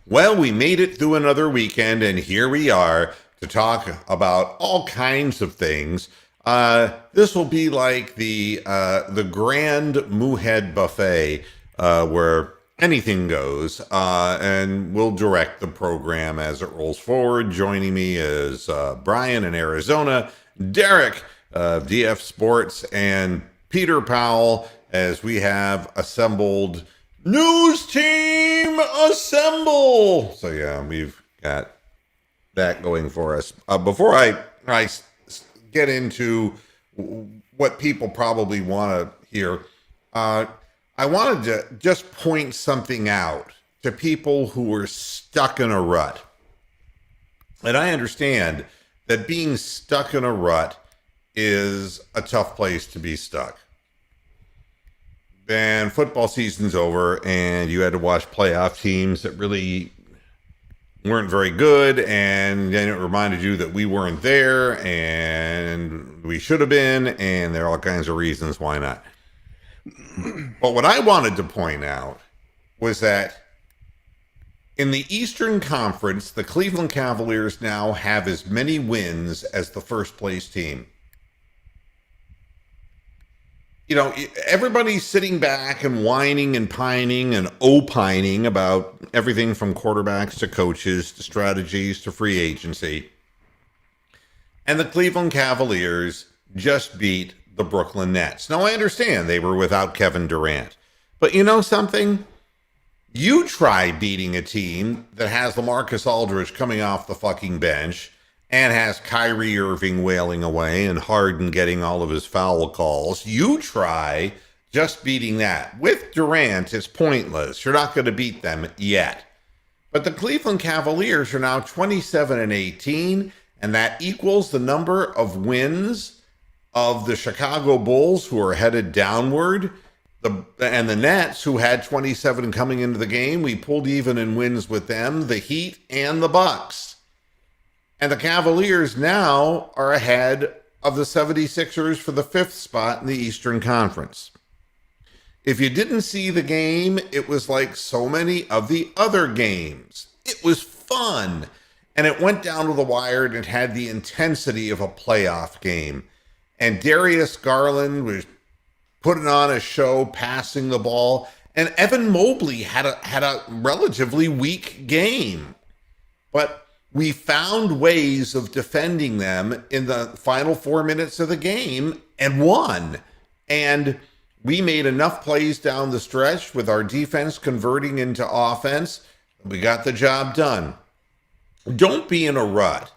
Well, we made it through another weekend, and here we are to talk about all kinds of things. This will be like the Grand Moohead Buffet, where anything goes, and we'll direct the program as it rolls forward. Joining me is Brian in Arizona, Derek of DF Sports, and Peter Powell, as we have assembled News Team Assemble. So yeah, we've got that going for us. Before I get into what people probably want to hear, I wanted to just point something out to people who are stuck in a rut. And I understand that being stuck in a rut is a tough place to be stuck. Then football season's over and you had to watch playoff teams that really weren't very good, and then it reminded you that we weren't there and we should have been, and there are all kinds of reasons why not. But what I wanted to point out was that in the Eastern Conference, the Cleveland Cavaliers now have as many wins as the first place team. You know, everybody's sitting back and whining and pining and opining about everything from quarterbacks to coaches to strategies to free agency. And the Cleveland Cavaliers just beat the Brooklyn Nets. Now, I understand they were without Kevin Durant. But you know something? You try beating a team that has LaMarcus Aldridge coming off the fucking bench and has Kyrie Irving wailing away and Harden getting all of his foul calls. You try just beating that. With Durant, it's pointless. You're not going to beat them yet. But the Cleveland Cavaliers are now 27-18, and that equals the number of wins of the Chicago Bulls, who are headed downward. And the Nets, who had 27 coming into the game, we pulled even in wins with them, the Heat and the Bucks. And the Cavaliers now are ahead of the 76ers for the fifth spot in the Eastern Conference. If you didn't see the game, it was like so many of the other games. It was fun. And it went down to the wire and it had the intensity of a playoff game. And Darius Garland was putting on a show, passing the ball. And Evan Mobley had a relatively weak game. But we found ways of defending them in the final 4 minutes of the game and won. And we made enough plays down the stretch with our defense converting into offense. We got the job done. Don't be in a rut.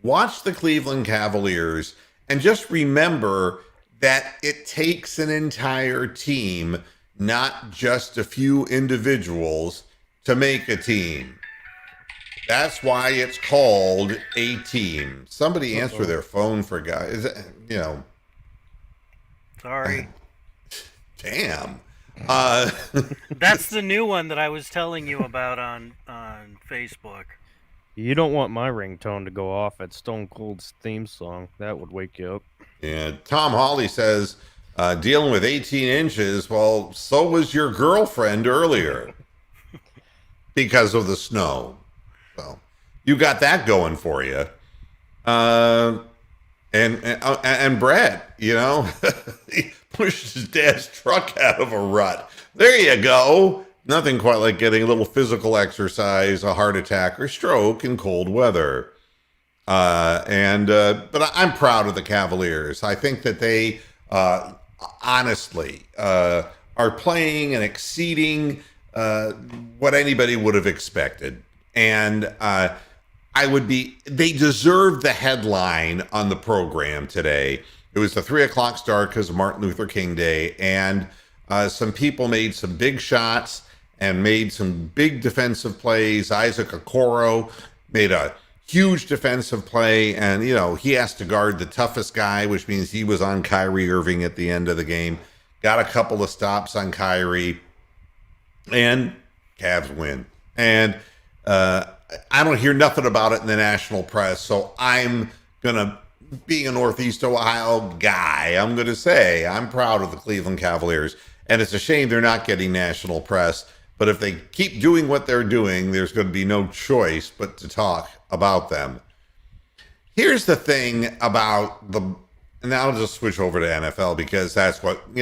Watch the Cleveland Cavaliers and just remember that it takes an entire team, not just a few individuals, to make a team. That's why it's called a team. Somebody answer their phone for guys. You know. Sorry. Damn. That's the new one that I was telling you about on Facebook. You don't want my ringtone to go off at Stone Cold's theme song. That would wake you up. Yeah. Tom Hawley says, dealing with 18 inches, well, so was your girlfriend earlier because of the snow. So you got that going for you. And Brad, you know, he pushed his dad's truck out of a rut. There you go. Nothing quite like getting a little physical exercise, a heart attack or stroke in cold weather. But I'm proud of the Cavaliers. I think that they honestly are playing and exceeding what anybody would have expected. And they deserved the headline on the program today. It was the 3:00 start because of Martin Luther King Day. And some people made some big shots and made some big defensive plays. Isaac Okoro made a huge defensive play. And, you know, he has to guard the toughest guy, which means he was on Kyrie Irving at the end of the game. Got a couple of stops on Kyrie. And Cavs win. And I don't hear nothing about it in the national press, so I'm going to, being a Northeast Ohio guy, I'm going to say I'm proud of the Cleveland Cavaliers, and it's a shame they're not getting national press But if they keep doing what they're doing, there's going to be no choice but to talk about them. Here's the thing about the, and now I'll just switch over to NFL because that's what,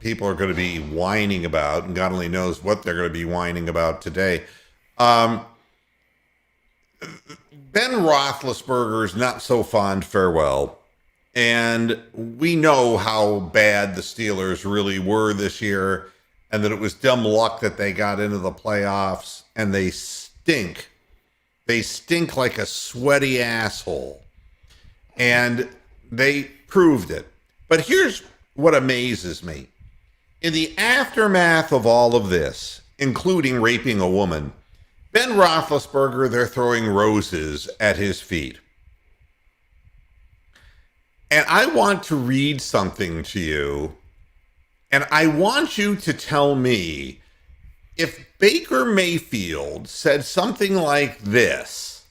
people are going to be whining about, and God only knows what they're going to be whining about today. Ben Roethlisberger's not so fond farewell. And we know how bad the Steelers really were this year, and that it was dumb luck that they got into the playoffs, and they stink. They stink like a sweaty asshole. And they proved it. But here's what amazes me. In the aftermath of all of this, including raping a woman, Ben Roethlisberger, they're throwing roses at his feet. And I want to read something to you, and I want you to tell me if Baker Mayfield said something like this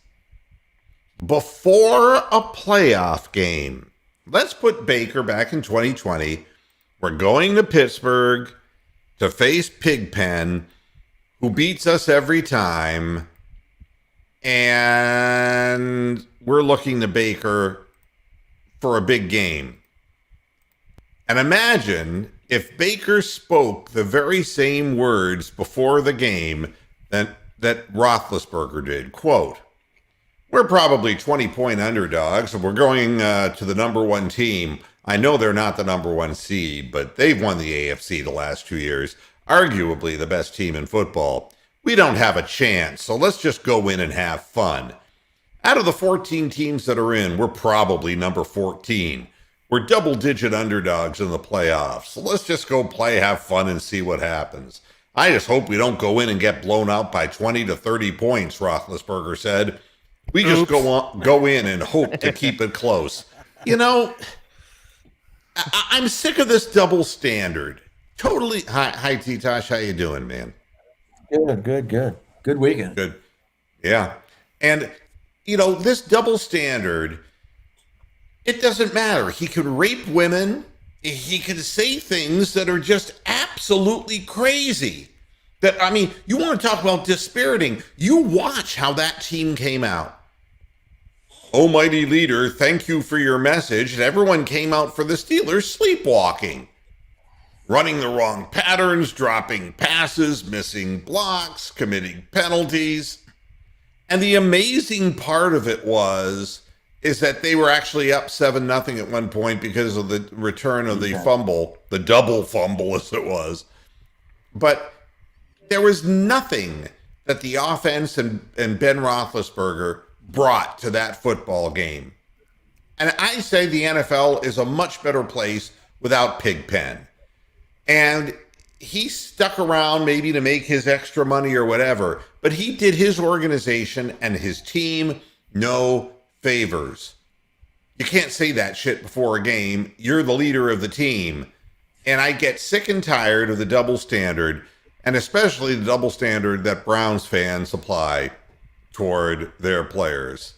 before a playoff game. Let's put Baker back in 2020. We're going to Pittsburgh to face Pigpen, who beats us every time, and we're looking to Baker for a big game. And imagine if Baker spoke the very same words before the game that Roethlisberger did. Quote, "We're probably 20-point underdogs, and we're going to the number one team. I know they're not the number one seed, but they've won the AFC the last 2 years. Arguably the best team in football. We don't have a chance, so let's just go in and have fun. Out of the 14 teams that are in, we're probably number 14. We're double-digit underdogs in the playoffs. So let's just go play, have fun, and see what happens. I just hope we don't go in and get blown out by 20 to 30 points," Roethlisberger said. "We just go in and hope to keep it close." I'm sick of this double standard. Totally. Hi, T-Tosh. How you doing, man? Good. Good weekend. Good. Yeah. And this double standard, it doesn't matter. He could rape women. He could say things that are just absolutely crazy. You want to talk about dispiriting. You watch how that team came out. "Almighty leader, thank you for your message." And everyone came out for the Steelers sleepwalking. Running the wrong patterns, dropping passes, missing blocks, committing penalties. And the amazing part of it is that they were actually up 7-0 at one point because of the return of the fumble, the double fumble as it was. But there was nothing that the offense and Ben Roethlisberger brought to that football game. And I say the NFL is a much better place without Pigpen. And he stuck around maybe to make his extra money or whatever, but he did his organization and his team no favors. You can't say that shit before a game. You're the leader of the team. And I get sick and tired of the double standard, and especially the double standard that Browns fans apply toward their players.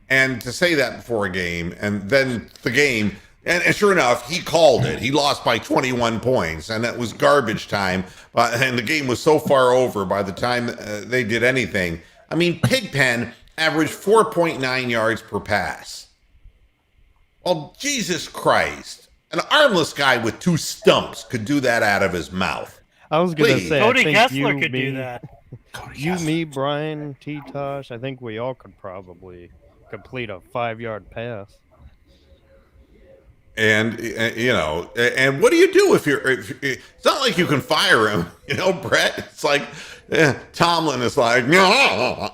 And to say that before a game, and then the game, and sure enough, he called it. He lost by 21 points, and it was garbage time. And the game was so far over by the time they did anything. Pigpen averaged 4.9 yards per pass. Well, Jesus Christ. An armless guy with two stumps could do that out of his mouth. I was going to say, Cody I think Kessler you, could me, do that. me, Brian, T-Tosh, I think we all could probably complete a 5-yard pass. And, and what do you do if it's not like you can fire him, Brett? It's like, Tomlin is like, no.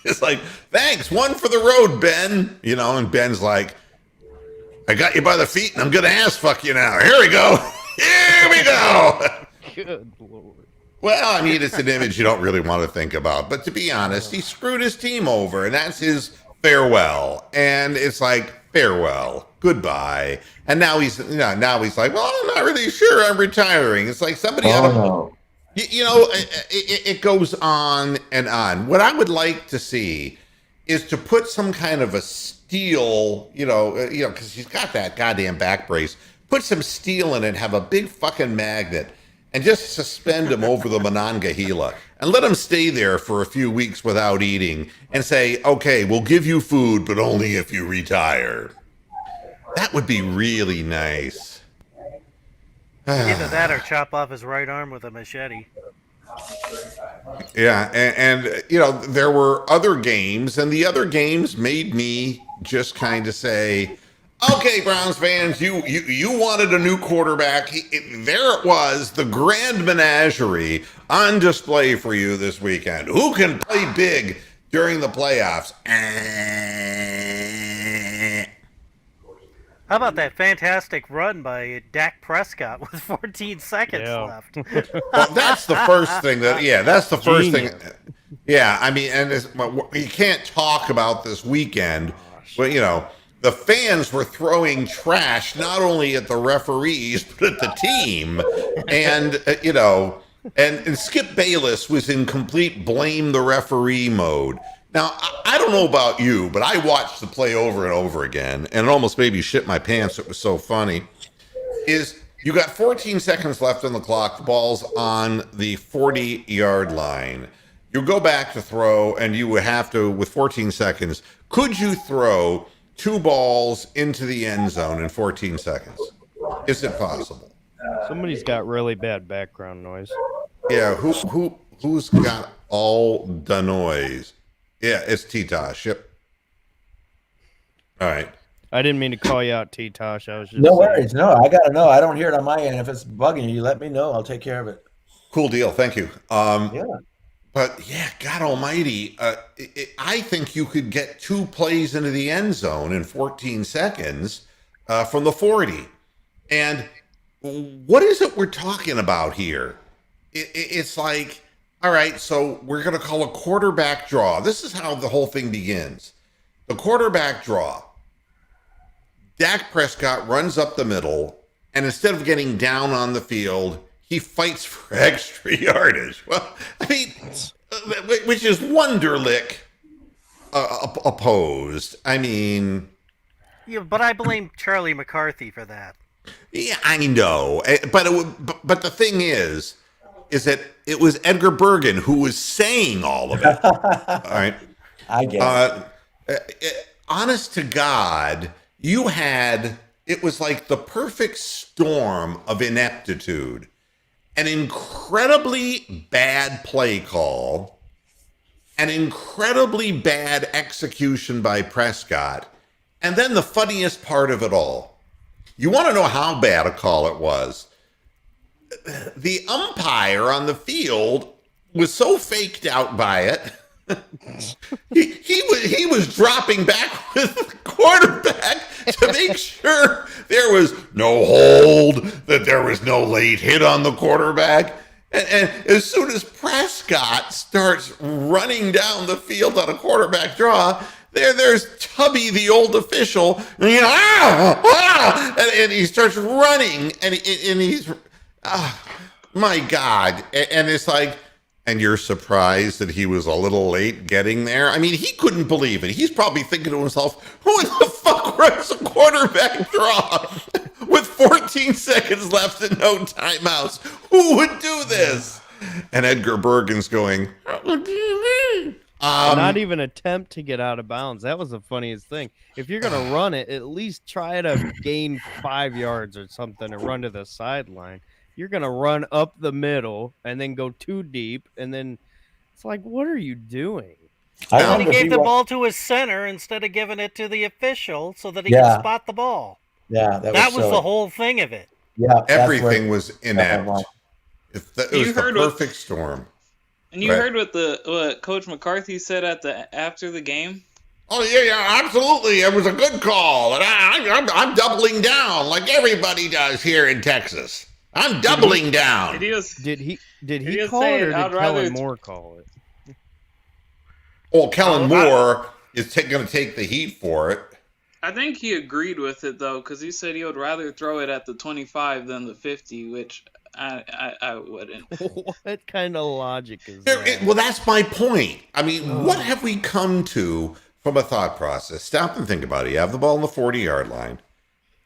It's like, "Thanks, one for the road, Ben." And Ben's like, "I got you by the feet and I'm going to ass fuck you now. Here we go. Here we go." Good Lord. Well, it's an image you don't really want to think about. But to be honest, he screwed his team over, and that's his farewell. And it's like, farewell, goodbye. And now he's like, "Well, I'm not really sure. I'm retiring." It's like somebody it goes on and on. What I would like to see is to put some kind of a steel, because he's got that goddamn back brace. Put some steel in it, have a big fucking magnet, and just suspend him over the Monongahela and let him stay there for a few weeks without eating and say, okay, we'll give you food, but only if you retire. That would be really nice. Either that or chop off his right arm with a machete. Yeah, and you know, there were other games, and the other games made me just kind of say, okay, Browns fans, you wanted a new quarterback. There it was, the grand menagerie on display for you this weekend. Who can play big during the playoffs? How about that fantastic run by Dak Prescott with 14 seconds left? Well, that's the first thing that's the first thing. Yeah, I mean, and you can't talk about this weekend, but you know, the fans were throwing trash not only at the referees but at the team, and you know, and Skip Bayless was in complete blame the referee mode. Now, I don't know about you, but I watched the play over and over again, and it almost made me shit my pants. It was so funny. Is you got 14 seconds left on the clock. The ball's on the 40-yard line. You go back to throw, and you would have to, with 14 seconds, could you throw 2 balls into the end zone in 14 seconds? Is it possible? Somebody's got really bad background noise. Yeah, who's got all the noise? Yeah, it's T-Tosh. Yep. All right. I didn't mean to call you out, T-Tosh. I was just No saying. worries. No, I got to know. I don't hear it on my end. If it's bugging you, let me know. I'll take care of it. Cool deal. Thank you. Yeah. But yeah, God Almighty, I think you could get 2 plays into the end zone in 14 seconds from the 40. And what is it we're talking about here? It's like, all right, so we're going to call a quarterback draw. This is how the whole thing begins. The quarterback draw. Dak Prescott runs up the middle, and instead of getting down on the field, he fights for extra yardage. Well, I mean, which is Wonderlick opposed. I mean... Yeah, but I blame Charlie McCarthy for that. Yeah, I know. But the thing is that it was Edgar Bergen who was saying all of it. All right. I get it. Honest to God, it was like the perfect storm of ineptitude. An incredibly bad play call, an incredibly bad execution by Prescott, and then the funniest part of it all. You want to know how bad a call it was? The umpire on the field was so faked out by it. he was dropping back with the quarterback to make sure there was no hold, that there was no late hit on the quarterback. And as soon as Prescott starts running down the field on a quarterback draw, there's Tubby, the old official, and he starts running, and he's, my God, and it's like, and you're surprised that he was a little late getting there? I mean, he couldn't believe it. He's probably thinking to himself, who in the fuck runs a quarterback draw with 14 seconds left and no timeouts? Who would do this? And Edgar Bergen's going, what do you mean? Not even attempt to get out of bounds. That was the funniest thing. If you're going to run it, at least try to gain 5 yards or something and run to the sideline. You're going to run up the middle and then go too deep. And then it's like, what are you doing? And he gave the ball to his center instead of giving it to the official so that he could spot the ball. Yeah, that was the whole thing of it. Yeah, everything was inept. It was the perfect storm. And you heard what Coach McCarthy said after the game? Oh, yeah, absolutely. It was a good call. And I'm doubling down like everybody does here in Texas. I'm doubling down. Did he call it, or did Kellen Moore call it? Well, Kellen Moore is going to take the heat for it. I think he agreed with it, though, because he said he would rather throw it at the 25 than the 50, which I wouldn't. What kind of logic is that? Well, that's my point. I mean, what have we come to from a thought process? Stop and think about it. You have the ball on the 40-yard line,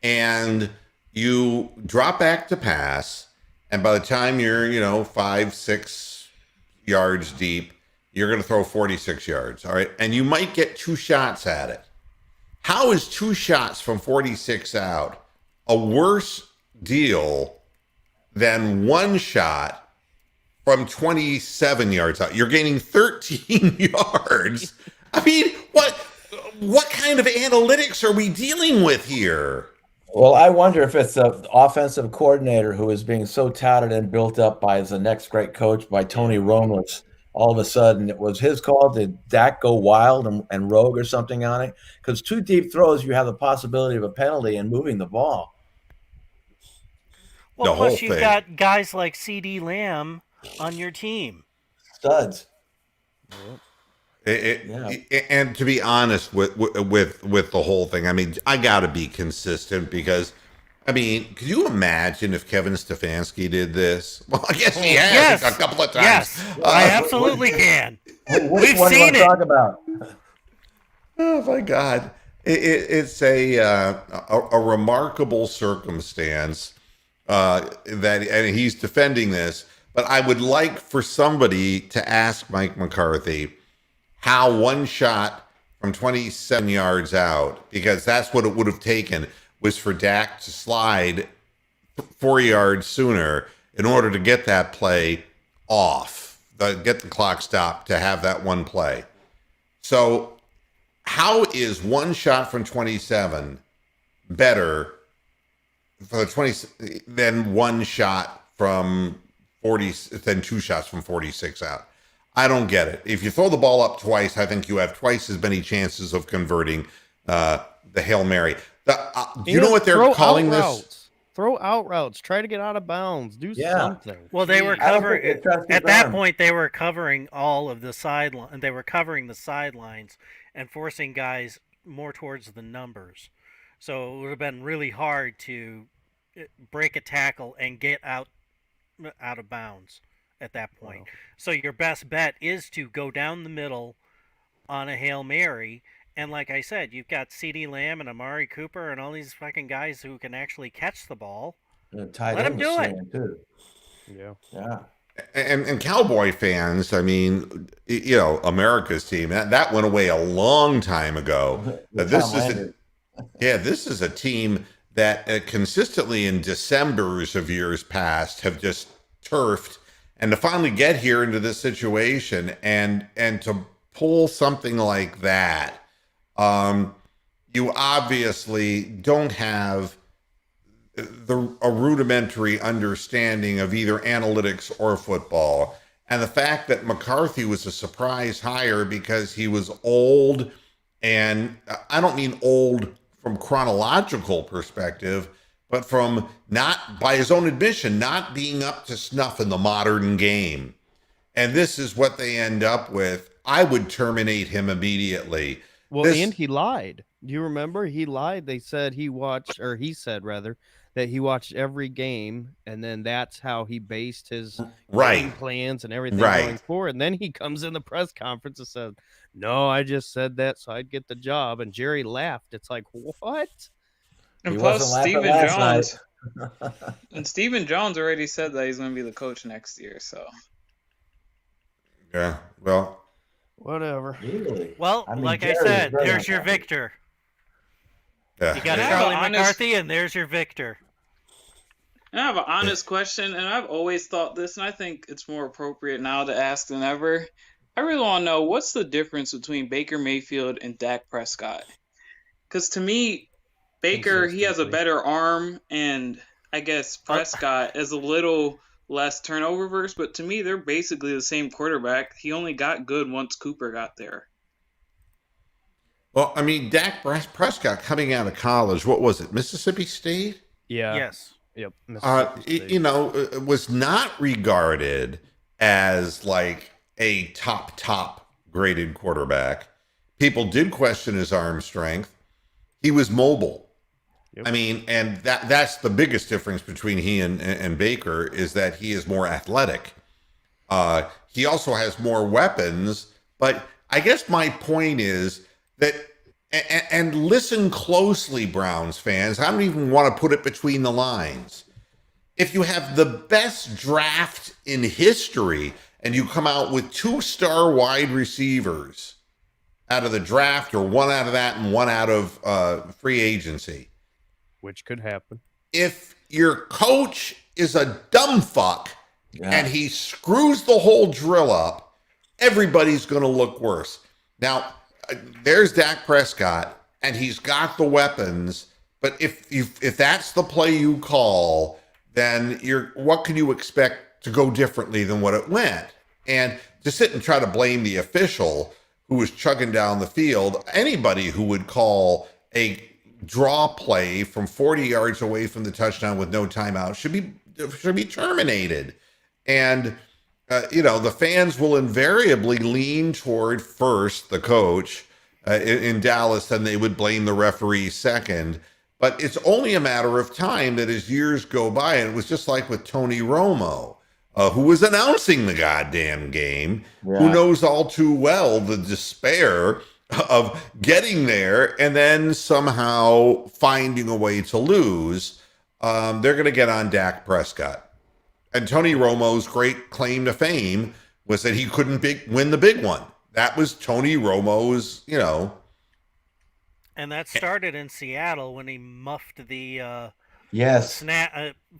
and you drop back to pass, and by the time you're 5-6 yards deep, you're going to throw 46 yards. All right, and you might get 2 shots at it. How is 2 shots from 46 out a worse deal than 1 shot from 27 yards out? You're gaining 13 yards. I mean, what kind of analytics are we dealing with here? Well, I wonder if it's the offensive coordinator who is being so touted and built up by the next great coach, by Tony Romo. All of a sudden, it was his call. Did Dak go wild and rogue or something on it? Because 2 deep throws, you have the possibility of a penalty and moving the ball. Well, The whole plus you've thing. got guys like C.D. Lamb on your team. Studs. And to be honest with the whole thing, I mean, I got to be consistent because, I mean, could you imagine if Kevin Stefanski did this? Well, I guess he has Yes. a couple of times. Yes, I absolutely can. Which We've one do you seen want to it. talk about? Oh my God, it's a remarkable circumstance that, and he's defending this. But I would like for somebody to ask Mike McCarthy how 1 shot from 27 yards out, because that's what it would have taken, was for Dak to slide 4 yards sooner in order to get that play off, get the clock stopped to have that one play. So how is 1 shot from 27 better for the 20 than 1 shot from 40 than 2 shots from 46 out? I don't get it. If you throw the ball up twice, I think you have twice as many chances of converting the Hail Mary. Do you know what they're calling this? Routes. Throw out routes. Try to get out of bounds. Do something. Well, they were I don't covering think they trusted at that them. point. They were covering all of the sideline. They were covering the sidelines and forcing guys more towards the numbers. So it would have been really hard to break a tackle and get out of bounds at that point. Wow. So your best bet is to go down the middle on a Hail Mary. And like I said, you've got C.D. Lamb and Amari Cooper and all these fucking guys who can actually catch the ball. Let them do it. Too. Yeah. And Cowboy fans, I mean, America's team, that went away a long time ago. This is a team that consistently in Decembers of years past have just turfed, and to finally get here into this situation and to pull something like that, you obviously don't have a rudimentary understanding of either analytics or football. And the fact that McCarthy was a surprise hire because he was old, and I don't mean old from chronological perspective, but from, not by his own admission, not being up to snuff in the modern game. And this is what they end up with. I would terminate him immediately. Well, and he lied. Do you remember? He lied. They said he said that he watched every game, and then that's how he based his game plans and everything going forward. And then he comes in the press conference and said, "No, I just said that so I'd get the job." And Jerry laughed. It's like, what? And plus, Stephen Jones already said that he's going to be the coach next year. So, yeah, well, whatever. Really? Well, I mean, like Jerry, I said, there's your victor. Yeah. You got Charlie McCarthy, and there's your victor. I have an honest question, and I've always thought this, and I think it's more appropriate now to ask than ever. I really want to know, what's the difference between Baker Mayfield and Dak Prescott? Because to me, Baker, he has a better arm, and I guess Prescott is a little less turnover verse, but to me, they're basically the same quarterback. He only got good once Cooper got there. Well, I mean, Dak Prescott coming out of college, what was it, Mississippi State? Yeah. Yes. Yep. Was not regarded as like a top graded quarterback. People did question his arm strength. He was mobile. Yep. I mean, and that's the biggest difference between he and Baker, is that he is more athletic. He also has more weapons, but I guess my point is that, and listen closely, Browns fans, I don't even want to put it between the lines. if you have the best draft in history and you come out with 2-star wide receivers out of the draft, or one out of that and one out of free agency, which could happen. if your coach is a dumb fuck and he screws the whole drill up, everybody's going to look worse. Now, there's Dak Prescott, and he's got the weapons, but if that's the play you call, then what can you expect to go differently than what it went? And to sit and try to blame the official who was chugging down the field, anybody who would call a draw play from 40 yards away from the touchdown with no timeout should be terminated. And the fans will invariably lean toward first the coach in Dallas, then they would blame the referee second. But it's only a matter of time that as years go by, and it was just like with Tony Romo, who was announcing the goddamn game, who knows all too well the despair of getting there and then somehow finding a way to lose. They're going to get on Dak Prescott. And Tony Romo's great claim to fame was that he couldn't win the big one. That was Tony Romo's, And that started in Seattle when he muffed the Yes.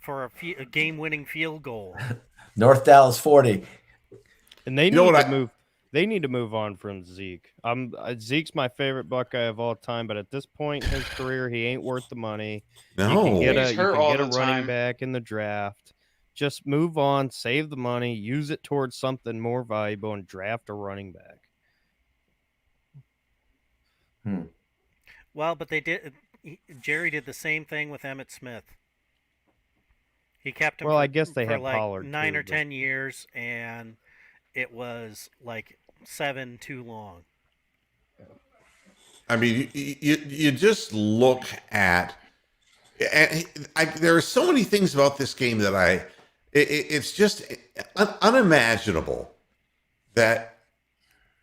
For a game-winning field goal. North Dallas 40. And they need to move. They need to move on from Zeke. Zeke's my favorite Buckeye of all time, but at this point in his career, he ain't worth the money. No. You can He's hurt all get a the running time. back in the draft. Just move on, save the money, use it towards something more valuable, and draft a running back. Well, but Jerry did the same thing with Emmitt Smith. He kept him. Well, I guess they for had like Pollard 9 too, or 10 years, and it was like 7 too long. I mean, you just look at, and there are so many things about this game that it's just unimaginable that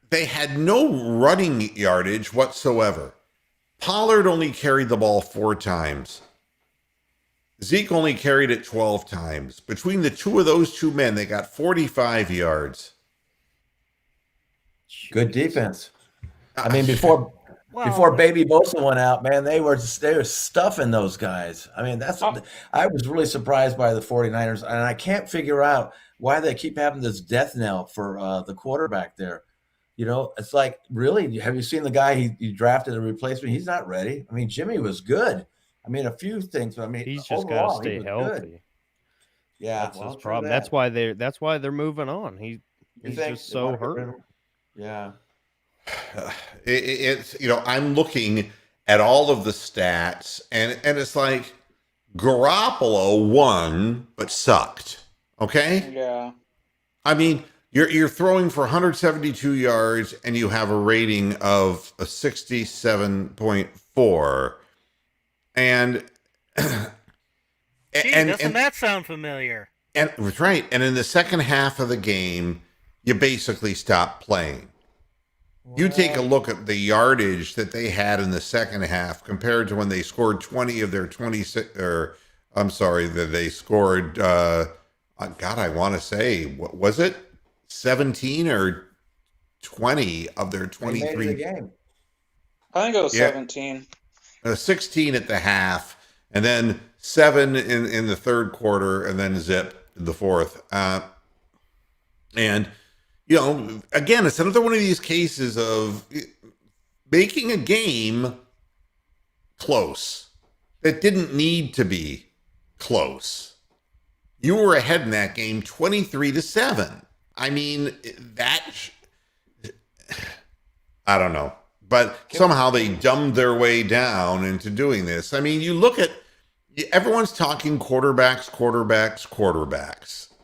they had no running yardage whatsoever. Pollard only carried the ball 4 times. Zeke only carried it 12 times. Between the two of those two men, they got 45 yards. Good defense. I mean, before Baby Bosa went out, man, they were stuffing those guys. I mean, I was really surprised by the 49ers, and I can't figure out why they keep having this death knell for the quarterback there. It's like, really, have you seen the guy he drafted a replacement? He's not ready. I mean, Jimmy was good. I mean, a few things, but I mean, he's just got to stay healthy. Good. Yeah, that's his problem. That's why they're moving on. He's just so hurt. Yeah. It's I'm looking at all of the stats, and it's like Garoppolo won but sucked. Okay. Yeah. I mean, you're throwing for 172 yards and you have a rating of a 67.4, and doesn't that sound familiar? And that's right. And in the second half of the game, you basically stop playing. You take a look at the yardage that they had in the second half compared to when they scored 20 of their 26, that they scored, God, I want to say, what was it? 17 or 20 of their 23 game. I think it was 17. 16 at the half, and then 7 in the third quarter, and then zip in the fourth. And again, it's another one of these cases of making a game close that didn't need to be close. You were ahead in that game 23-7. I mean, I don't know. But somehow they dumbed their way down into doing this. I mean, you look at, everyone's talking quarterbacks.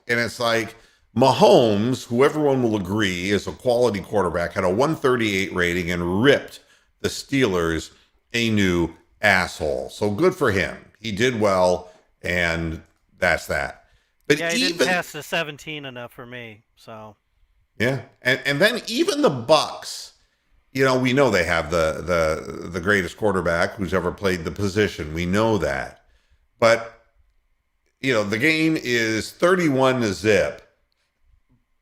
And it's like, Mahomes, who everyone will agree is a quality quarterback, had a 138 rating and ripped the Steelers a new asshole. So good for him. He did well, and that's that. But he didn't pass the 17 enough for me. So yeah, and then even the Bucks, we know they have the greatest quarterback who's ever played the position. We know that, but the game is 31-0.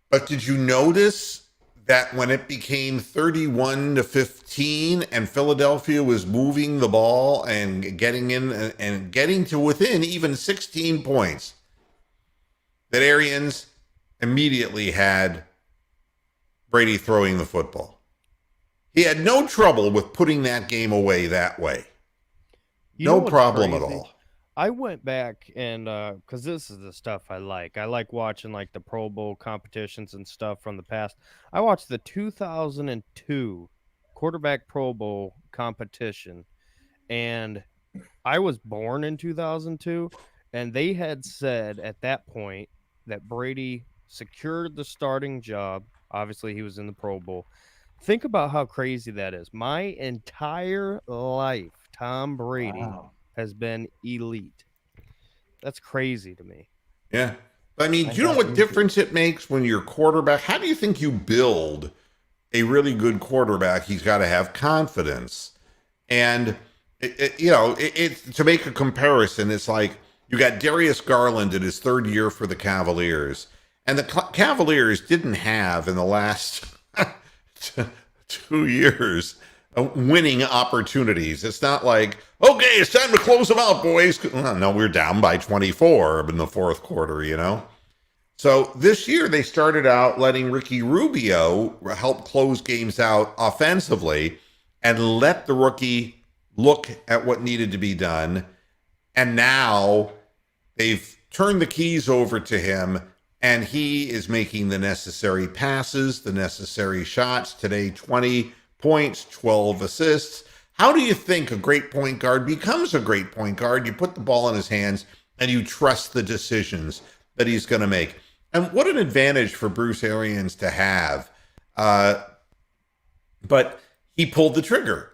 But did you notice that when it became 31-15 and Philadelphia was moving the ball and getting in and getting to within even 16 points, that Arians immediately had Brady throwing the football? He had no trouble with putting that game away that way. No problem at all. I went back and because this is the stuff I like. I like watching like the Pro Bowl competitions and stuff from the past. I watched the 2002 quarterback Pro Bowl competition, and I was born in 2002, and they had said at that point that Brady secured the starting job. Obviously, he was in the Pro Bowl. Think about how crazy that is. My entire life, Tom Brady has been elite. That's crazy to me. Yeah. I mean, do you know what difference it makes when your quarterback? How do you think you build a really good quarterback? He's got to have confidence. And, to make a comparison, it's like you got Darius Garland in his third year for the Cavaliers. And the Cavaliers didn't have in the last 2 years winning opportunities. It's not like, okay, it's time to close them out, boys. No, we're down by 24 in the fourth quarter, So this year they started out letting Ricky Rubio help close games out offensively and let the rookie look at what needed to be done. And now they've turned the keys over to him, and he is making the necessary passes, the necessary shots. Today, 20 points, 12 assists. How do you think a great point guard becomes a great point guard? You put the ball in his hands and you trust the decisions that he's going to make. And what an advantage for Bruce Arians to have. But he pulled the trigger.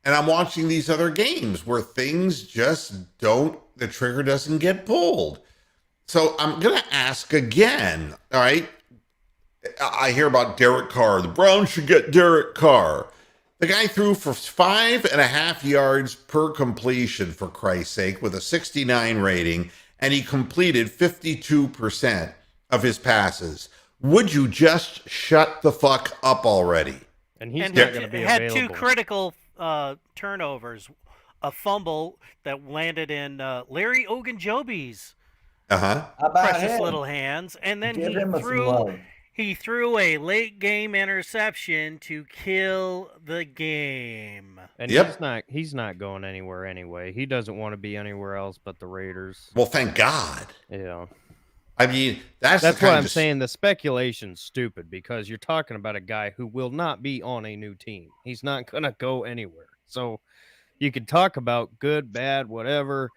And I'm watching these other games where things just the trigger doesn't get pulled. So I'm going to ask again, all right? I hear about Derek Carr. The Browns should get Derek Carr. The guy threw for 5.5 yards per completion, for Christ's sake, with a 69 rating, and he completed 52% of his passes. Would you just shut the fuck up already? And he's And not going to be had available. two critical turnovers, a fumble that landed in Larry Ogunjobi's Uh-huh. How about precious him? little hands, and then Give him some love. he threw a late game interception to kill the game. And Yep. he's not going anywhere anyway. He doesn't want to be anywhere else but the Raiders. Well, thank God. Yeah. I mean, that's why I'm saying the speculation's stupid, because you're talking about a guy who will not be on a new team. He's not going to go anywhere. So you could talk about good, bad, whatever.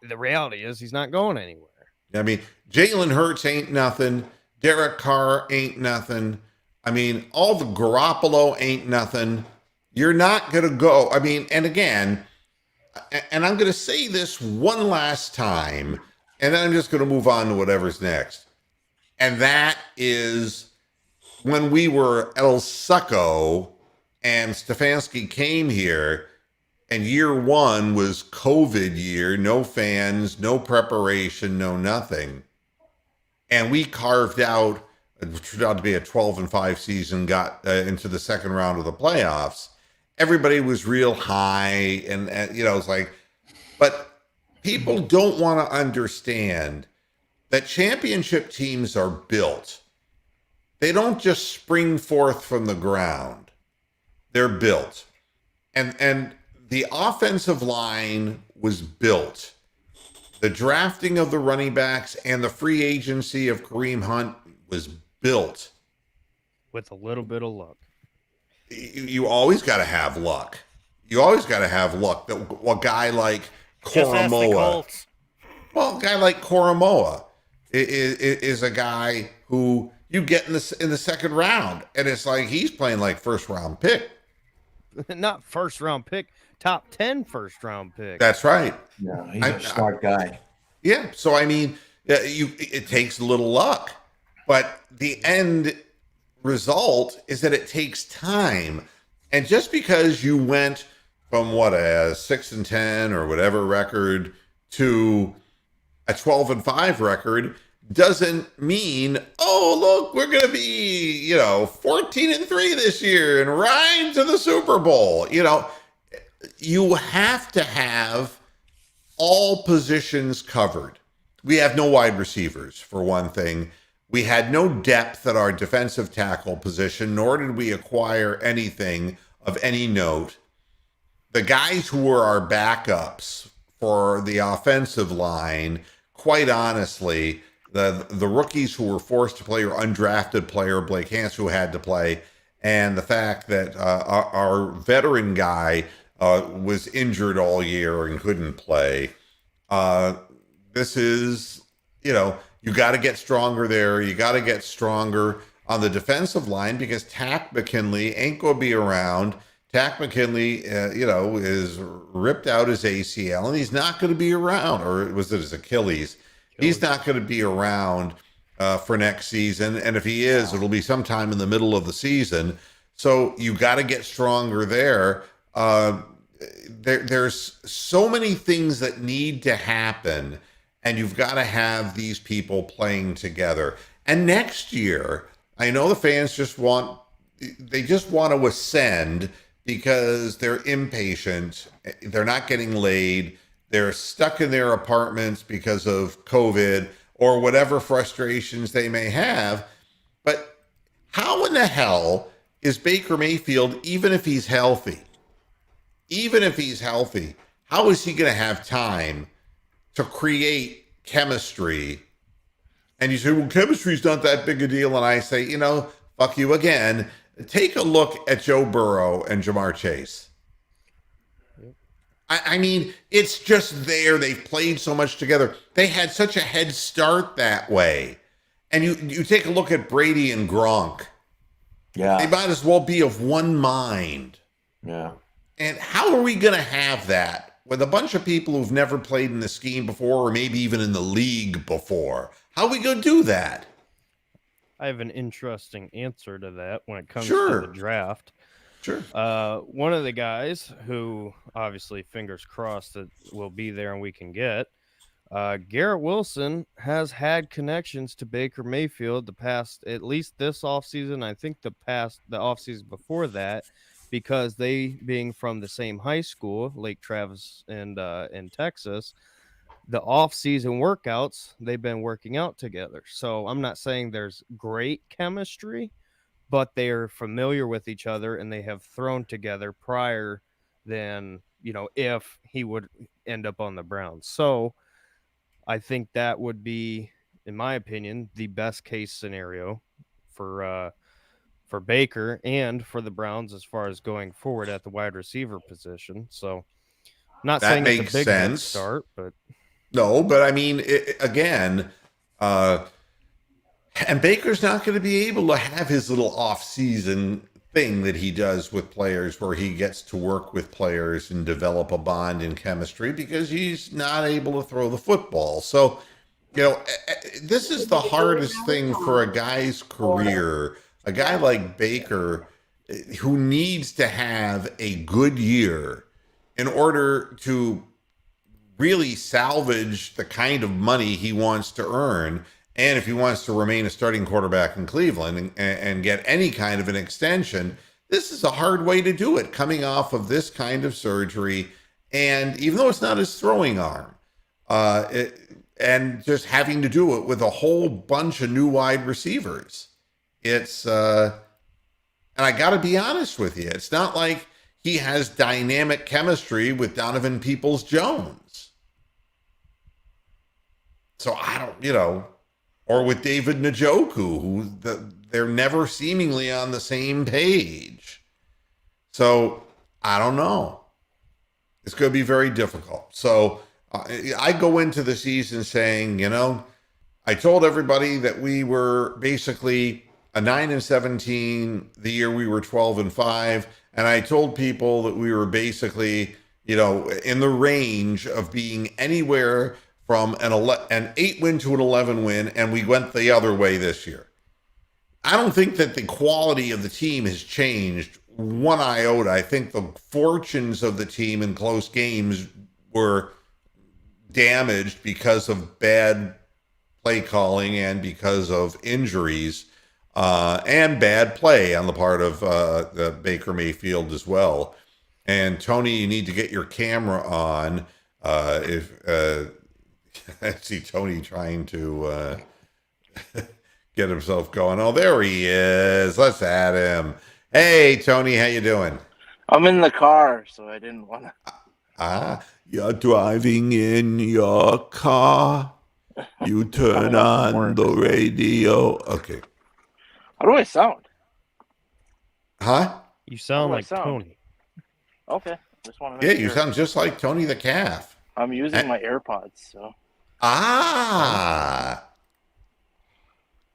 The reality is he's not going anywhere. I mean, Jalen Hurts ain't nothing. Derek Carr ain't nothing. I mean, all the Garoppolo ain't nothing. You're not going to go. I mean, and again, and I'm going to say this one last time, and then I'm just going to move on to whatever's next. And that is when we were El Succo and Stefanski came here, and year one was COVID year, no fans, no preparation, no nothing. And we carved out, it turned out to be a 12-5 season, got into the second round of the playoffs. Everybody was real high, and it's like, but people don't want to understand that championship teams are built. They don't just spring forth from the ground. They're built. And the offensive line was built. The drafting of the running backs and the free agency of Kareem Hunt was built. With a little bit of luck. You always got to have luck. You always got to have luck. A guy like Koromoa. Well, a guy like Koromoa is a guy who you get in the second round, and it's like he's playing like first round pick. Not first round pick, top 10 first round pick. That's right. Yeah, he's a smart guy. Yeah. So I mean, it takes a little luck, but the end result is that it takes time. And just because you went from a 6-10 or whatever record to a 12-5 record doesn't mean, oh, look, we're going to be, 14-3 this year and ride to the Super Bowl. You have to have all positions covered. We have no wide receivers, for one thing. We had no depth at our defensive tackle position, nor did we acquire anything of any note. The guys who were our backups for the offensive line, quite honestly, the rookies who were forced to play or undrafted player, Blake Hance, who had to play, and the fact that our veteran guy was injured all year and couldn't play. This is, you got to get stronger there. You got to get stronger on the defensive line because Tack McKinley ain't going to be around. Tack McKinley, is ripped out his ACL, and he's not going to be around. Or was it his Achilles? He's not going to be around for next season. And if he is, it'll be sometime in the middle of the season. So you got to get stronger there. There's so many things that need to happen, and you've got to have these people playing together. And next year, I know the fans just want to ascend because they're impatient. They're not getting laid. They're stuck in their apartments because of COVID or whatever frustrations they may have. But how in the hell is Baker Mayfield, even if he's healthy, how is he going to have time to create chemistry? And you say, well, chemistry's not that big a deal. And I say, fuck you again. Take a look at Joe Burrow and Jamar Chase. I mean, it's just there. They've played so much together. They had such a head start that way. And you take a look at Brady and Gronk. Yeah. They might as well be of one mind. Yeah. And how are we going to have that with a bunch of people who've never played in the scheme before or maybe even in the league before? How are we going to do that? I have an interesting answer to that when it comes Sure. to the draft. Sure. One of the guys who, obviously, fingers crossed that will be there and we can get, Garrett Wilson has had connections to Baker Mayfield the past, at least this offseason, I think the offseason before that, because they being from the same high school, Lake Travis and in Texas, the off-season workouts, they've been working out together. So I'm not saying there's great chemistry, but they are familiar with each other and they have thrown together prior than, if he would end up on the Browns. So I think that would be, in my opinion, the best case scenario for Baker and for the Browns as far as going forward at the wide receiver position. So not That saying it's makes a big head sense. start, but No, but I mean, again, and Baker's not going to be able to have his little off-season thing that he does with players where he gets to work with players and develop a bond in chemistry because he's not able to throw the football. So, this is the hardest thing for a guy's career. A guy like Baker who needs to have a good year in order to really salvage the kind of money he wants to earn. And if he wants to remain a starting quarterback in Cleveland and get any kind of an extension, this is a hard way to do it, coming off of this kind of surgery. And even though it's not his throwing arm, and just having to do it with a whole bunch of new wide receivers, it's, and I got to be honest with you, it's not like he has dynamic chemistry with Donovan Peoples-Jones. So I don't, or with David Njoku, who they're never seemingly on the same page. So I don't know. It's going to be very difficult. So I go into the season saying, I told everybody that we were basically a 9-17 the year we were 12-5. And I told people that we were basically, in the range of being anywhere from an 8-win to an 11-win, and we went the other way this year. I don't think that the quality of the team has changed one iota. I think the fortunes of the team in close games were damaged because of bad play calling and because of injuries and bad play on the part of Baker Mayfield as well. And Tony, you need to get your camera on. If I see Tony trying to get himself going. Oh, there he is. Let's add him. Hey, Tony, how you doing? I'm in the car, so I didn't want to. You're driving in your car. You turn on the radio. Okay. How do I sound? Huh? You sound do I like sound? Tony. Okay, just want to Yeah, make you sure. sound just like Tony the Calf. I'm using my AirPods, so.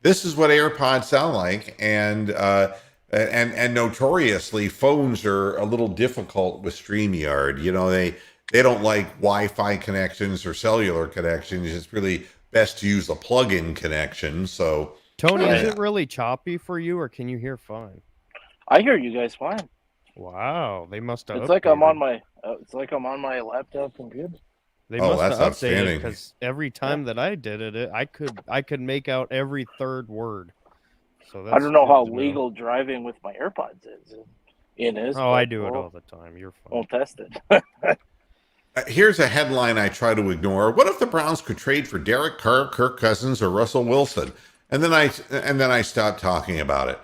This is what AirPods sound like, and notoriously, phones are a little difficult with StreamYard. You know, they don't like Wi-Fi connections or cellular connections. It's really best to use a plug-in connection. So, Tony, is it really choppy for you, or can you hear fine? I hear you guys fine. Wow, they must have. It's like I'm on my. It's like I'm on my laptop computer. They Oh, must that's have updated outstanding. because every time that I did it, I could make out every third word. So that's I don't know good how to legal driving with my AirPods is. It is. Oh, I but do it all the time. You're fine. We'll test it. here's a headline I try to ignore. What if the Browns could trade for Derek Carr, Kirk Cousins, or Russell Wilson? And then I stopped talking about it.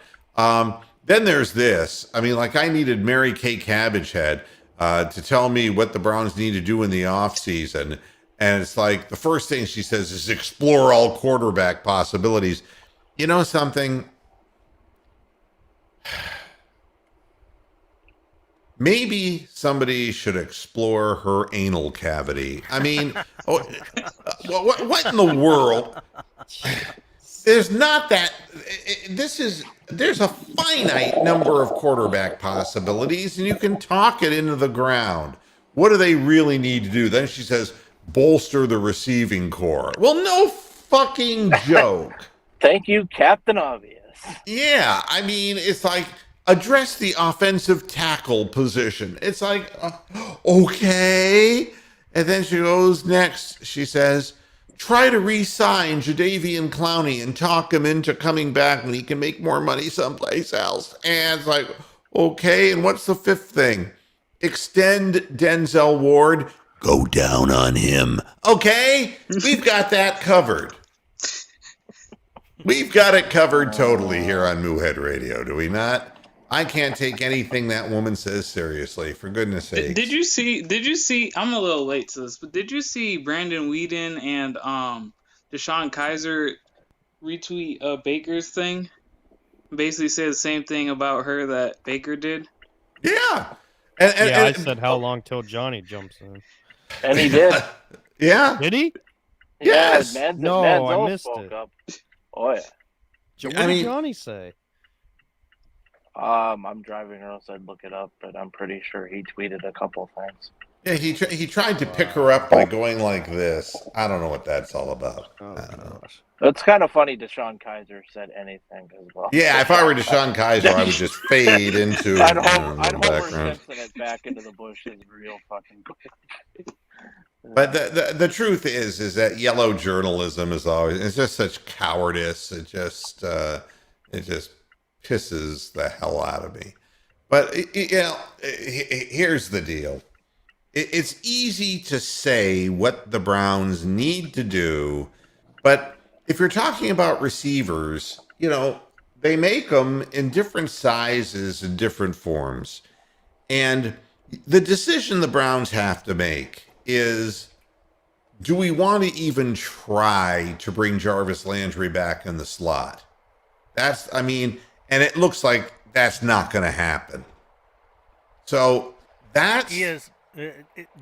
Then there's this. I mean, like I needed Mary Kay Cabbagehead to tell me what the Browns need to do in the offseason. And it's like the first thing she says is explore all quarterback possibilities. You know something? Maybe somebody should explore her anal cavity. I mean, what in the world? There's not that. There's a finite number of quarterback possibilities, and you can talk it into the ground. What do they really need to do? Then she says, bolster the receiving core. Well, no fucking joke. Thank you, Captain Obvious. Yeah, I mean, it's like address the offensive tackle position. It's like, okay. And then she goes next. She says, try to re-sign Jadeveon Clowney and talk him into coming back when he can make more money someplace else. And it's like, okay. And what's the fifth thing? Extend Denzel Ward. Go down on him. Okay. We've got that covered. We've got it covered totally here on Moohead Radio, do we not? I can't take anything that woman says seriously, for goodness sake. Did you see, I'm a little late to this, but did you see Brandon Weeden and Deshaun Kaiser retweet Baker's thing? Basically said the same thing about her that Baker did. Yeah. I said how long till Johnny jumps in. And he did. Yeah. Did he? Yes. Yeah, No, Manziel I missed spoke it. up. Oh yeah. What I did mean- Johnny say? I'm driving, or else I'd look it up, but I'm pretty sure he tweeted a couple things. Yeah, he tried to pick her up by going like this. I don't know what that's all about. Oh, I don't know. gosh. It's kind of funny Deshaun Kaiser said anything as well. Yeah, if I were Deshaun Kaiser, I would just fade into I'd the Homer background. Simpson it back into the bushes real fucking quick. But the truth is that yellow journalism is always—it's just such cowardice. It just pisses the hell out of me. But here's the deal: it's easy to say what the Browns need to do, but if you're talking about receivers, you know they make them in different sizes and different forms, and the decision the Browns have to make is, do we want to even try to bring Jarvis Landry back in the slot? And it looks like that's not going to happen. So that's... He is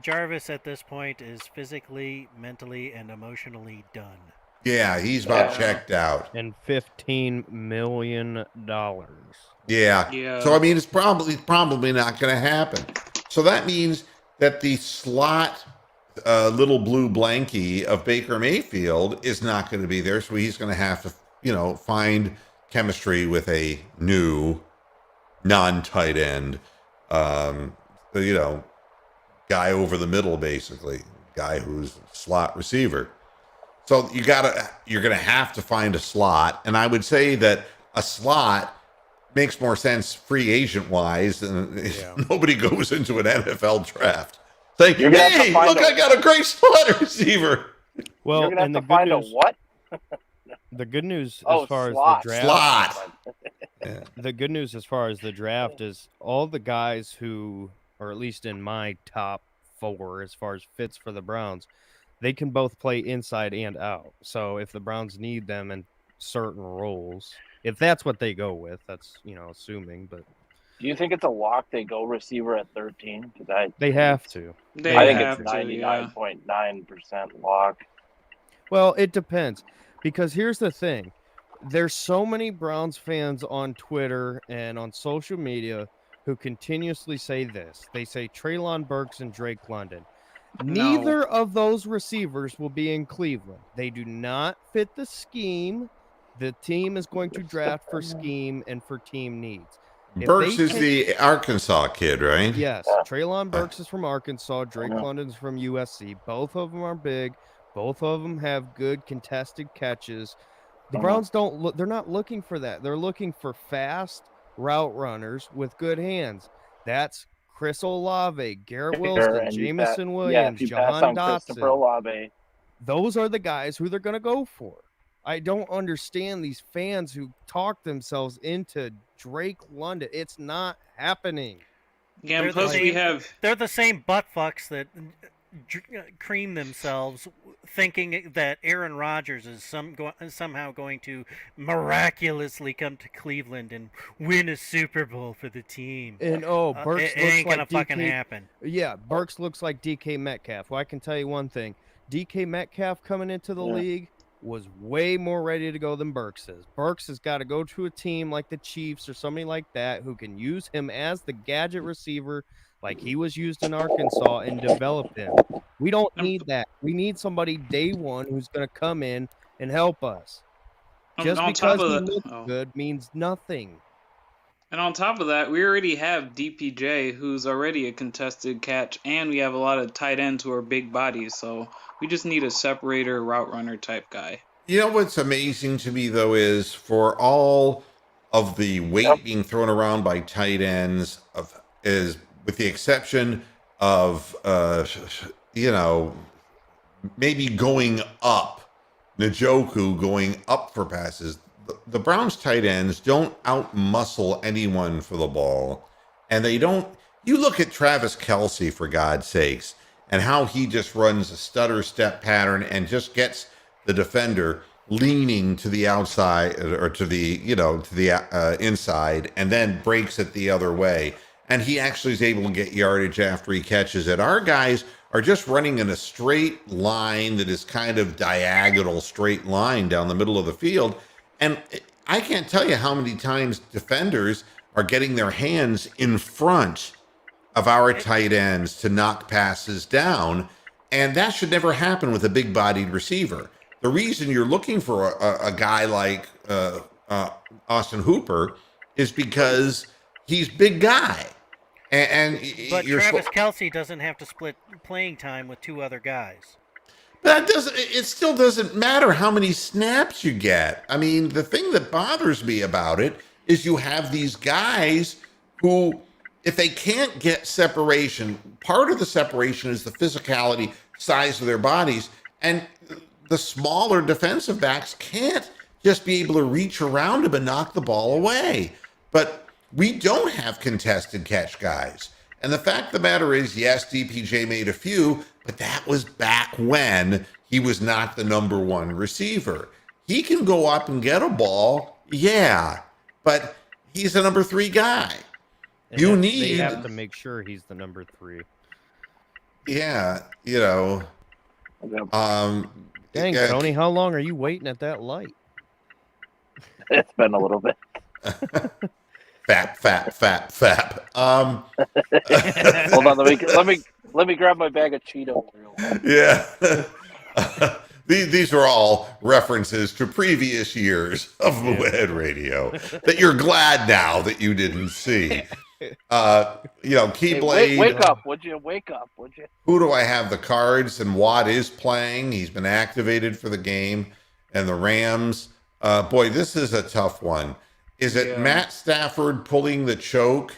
Jarvis at this point is physically, mentally, and emotionally done. Yeah, he's about checked out. And $15 million. Yeah. So, it's probably not going to happen. So that means that the slot little blue blankie of Baker Mayfield is not going to be there. So he's going to have to, find chemistry with a new non-tight end, guy over the middle, basically. guy who's a slot receiver. So you're gonna have to find a slot, and I would say that a slot makes more sense free agent wise than nobody goes into an NFL draft saying, You're gonna have to "Hey, find look, I got a great slot receiver." Well, You're gonna and have to find a what? the good news Oh, as far slot. as the draft, Slot. the good news as far as the draft is all the guys who, or at least in my top 4 as far as fits for the Browns, they can both play inside and out. So if the Browns need them in certain roles, if that's what they go with, that's assuming, but Do you think it's a lock they go receiver at 13? Because they have to. I think have it's to, yeah. 99.9% lock. Well, it depends, because here's the thing. There's so many Browns fans on Twitter and on social media who continuously say this. They say Treylon Burks and Drake London. No. Neither of those receivers will be in Cleveland. They do not fit the scheme. The team is going to draft for scheme and for team needs. If Burks they is can- the Arkansas kid, right? Yes, Treylon Burks is from Arkansas. Drake London's from USC. Both of them are big. Both of them have good contested catches. The Browns don't look. They're not looking for that. They're looking for fast route runners with good hands. That's Chris Olave, Garrett Wilson, And you Jamison pass- Williams, if you pass Jahan on Christopher Dotson. Olave, Those are the guys who they're going to go for. I don't understand these fans who talk themselves into Drake London. It's not happening. Yeah, They're and the plus we same- have They're the same butt fucks that cream themselves thinking that Aaron Rodgers is somehow going to miraculously come to Cleveland and win a Super Bowl for the team. And Burks it looks ain't like gonna fucking DK happen. Yeah, Burks looks like DK Metcalf. Well, I can tell you one thing. DK Metcalf coming into the league was way more ready to go than Burks is. Burks has got to go to a team like the Chiefs or somebody like that who can use him as the gadget receiver like he was used in Arkansas and develop him. We don't need that. We need somebody day one who's going to come in and help us. Just on because top he of looks that, good means nothing. and on top of that, we already have DPJ, who's already a contested catch, and we have a lot of tight ends who are big bodies. So we just need a separator, route runner type guy. You know what's amazing to me though is for all of the weight being thrown around by tight ends is with the exception of maybe going up, Njoku going up for passes. The Browns tight ends don't out-muscle anyone for the ball. And they don't... You look at Travis Kelce, for God's sakes, and how he just runs a stutter step pattern and just gets the defender leaning to the outside or to the inside and then breaks it the other way. And he actually is able to get yardage after he catches it. Our guys are just running in a straight line that is kind of diagonal straight line down the middle of the field. And I can't tell you how many times defenders are getting their hands in front of our tight ends to knock passes down. And that should never happen with a big-bodied receiver. The reason you're looking for a guy like Austin Hooper is because he's big guy. But Travis Kelce doesn't have to split playing time with 2 other guys. It still doesn't matter how many snaps you get. I mean, the thing that bothers me about it is you have these guys who, if they can't get separation, part of the separation is the physicality, size of their bodies, and the smaller defensive backs can't just be able to reach around him and knock the ball away. But we don't have contested catch guys. And the fact of the matter is, yes, DPJ made a few, but that was back when he was not the number 1 receiver. He can go up and get a ball, yeah, but he's a number 3 guy. They have to make sure he's the number 3. Yeah, Dang, Tony, how long are you waiting at that light? It's been a little bit. Fap. Hold on, let me grab my bag of Cheetos. Yeah. These are all references to previous years of Mohead Radio that you're glad now that you didn't see. Keyblade. Wake up, would you? Wake up, would you? Who do I have? The Cards, and Watt is playing. He's been activated for the game. And the Rams. Boy, this is a tough one. Is it Matt Stafford pulling the choke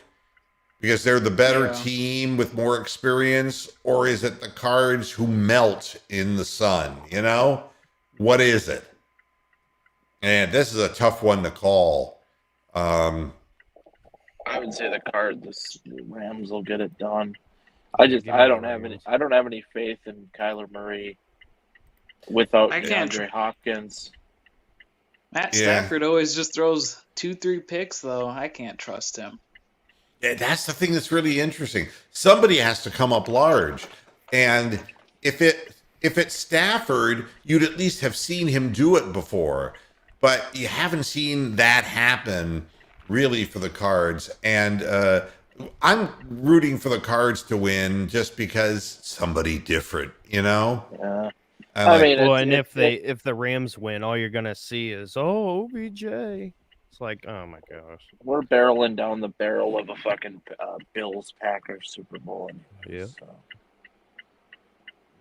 because they're the better team with more experience? Or is it the Cards who melt in the sun? What is it? And this is a tough one to call. I would say the Rams will get it done. I don't have any faith in Kyler Murray without DeAndre Hopkins. Matt Stafford always just throws 2-3 picks, though. I can't trust him. Yeah, that's the thing that's really interesting. Somebody has to come up large, and if it's Stafford, you'd at least have seen him do it before, but you haven't seen that happen really for the Cards. And I'm rooting for the Cards to win just because somebody different, Yeah. If the Rams win, all you're gonna see is OBJ. It's like, oh my gosh, we're barreling down the barrel of a fucking Bills Packers Super Bowl. Yeah.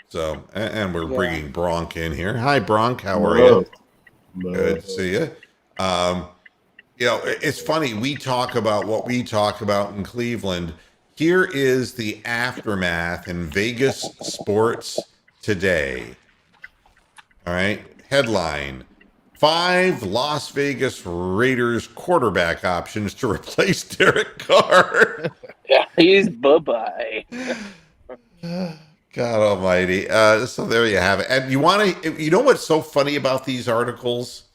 So and we're bringing Bronk in here. Hi, Bronk. How are you? Good to see you. It's funny. We talk about what we talk about in Cleveland. Here is the aftermath in Vegas sports today. All right. Headline: 5 Las Vegas Raiders quarterback options to replace Derek Carr. Yeah, he's bye-bye. God almighty. So there you have it. And you know what's so funny about these articles?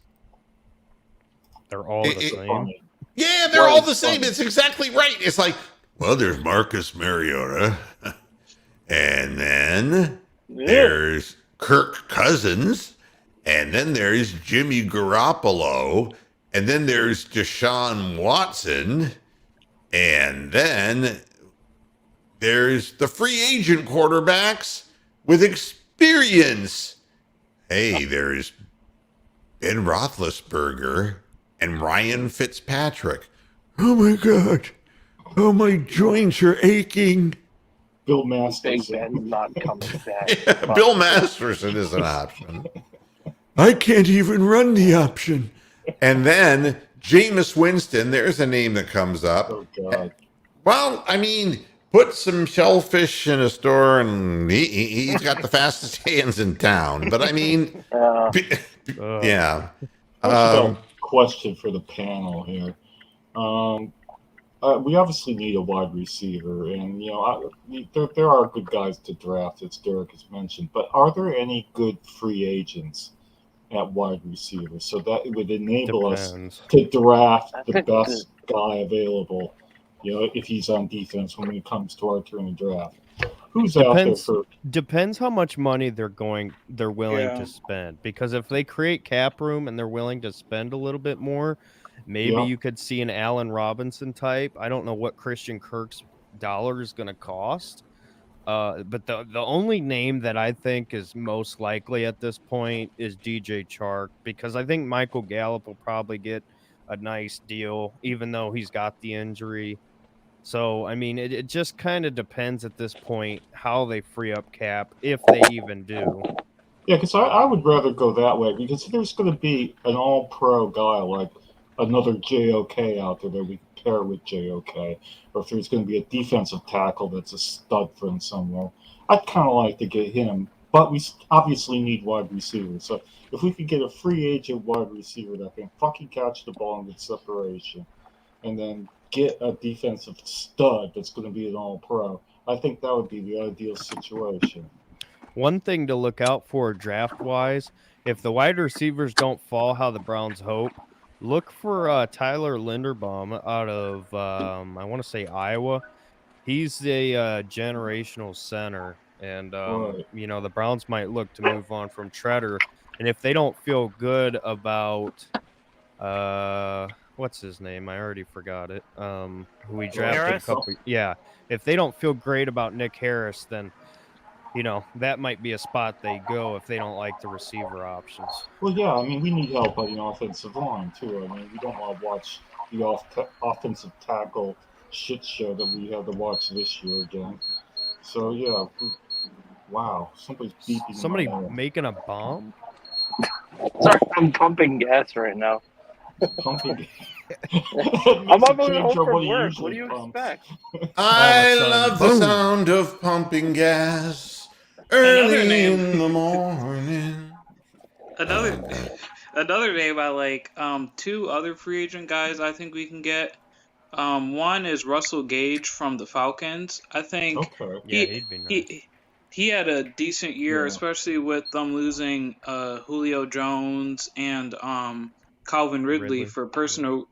They're all the same. Yeah, they're all the same. It's exactly right. It's like, well, there's Marcus Mariota. And then there's Kirk Cousins. And then there's Jimmy Garoppolo. And then there's Deshaun Watson. And then there's the free agent quarterbacks with experience. Hey, there's Ben Roethlisberger and Ryan Fitzpatrick. Oh my God. Oh, my joints are aching. Bill Masterson. Big Ben's not coming back. Yeah, Bill Masterson is an option. I can't even run the option. And then Jameis Winston, there's a name that comes up. Oh, God. Well, I mean, put some shellfish in a store and he's got the fastest hands in town. But I mean, yeah. Question for the panel here. We obviously need a wide receiver, and there are good guys to draft, as Derek has mentioned. But are there any good free agents at wide receiver, so that it would enable us to draft the best guy available? If he's on defense when it comes to our turn to draft. Who's out there for? Depends how much money they're willing to spend. Because if they create cap room and they're willing to spend a little bit more, maybe you could see an Allen Robinson type. I don't know what Christian Kirk's dollar is going to cost. But the only name that I think is most likely at this point is DJ Chark, because I think Michael Gallup will probably get a nice deal, even though he's got the injury. So, I mean, it just kind of depends at this point how they free up cap, if they even do. Yeah, because I would rather go that way, because if there's going to be an all-pro guy like another JOK out there that we pair with JOK, or if there's going to be a defensive tackle that's a stud from somewhere, I'd kind of like to get him. But we obviously need wide receivers. So if we could get a free agent wide receiver that can fucking catch the ball and get separation, and then get a defensive stud that's going to be an all-pro, I think that would be the ideal situation. One thing to look out for draft-wise, if the wide receivers don't fall how the Browns hope, look for Tyler Linderbaum out of, I want to say, Iowa. He's a generational center, and, the Browns might look to move on from Treader. And if they don't feel good about what's his name? I already forgot it. Who we drafted Harris? a couple. Yeah, if they don't feel great about Nick Harris, then that might be a spot they go if they don't like the receiver options. Well, yeah, I mean, we need help on the offensive line too. I mean, we don't want to watch the offensive tackle shit show that we had to watch this year again. So yeah, wow, somebody's beeping. Somebody in my ear. making a bomb? Sorry, I'm pumping gas right now. Pumping. I'm on my way home from work. What do you expect? I All of a sudden, love the boom. sound of pumping gas early in the morning. Another name I like. Two other free agent guys I think we can get. One is Russell Gage from the Falcons. I think Okay. Yeah, he'd be nice. he had a decent year, Yeah. especially with them losing Julio Jones and Calvin Ridley for personal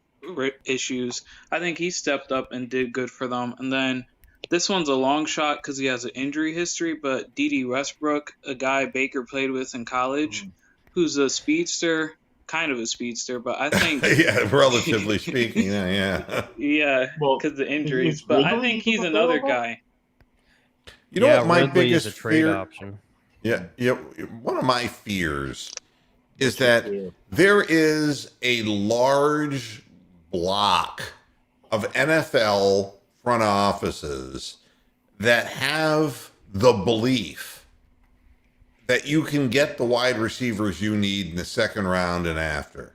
issues. I think he stepped up and did good for them. And then this one's a long shot because he has an injury history, but D.D. Westbrook, a guy Baker played with in college, who's a speedster, kind of a speedster, but I think Yeah, relatively speaking, yeah. yeah, Well, because the injuries. is But I Ridley think he's even another available? guy. You know what my Ridley biggest is a trade fear? option. Yeah, one of my fears is that fear? there is a large block of NFL front offices that have the belief that you can get the wide receivers you need in the second round and after.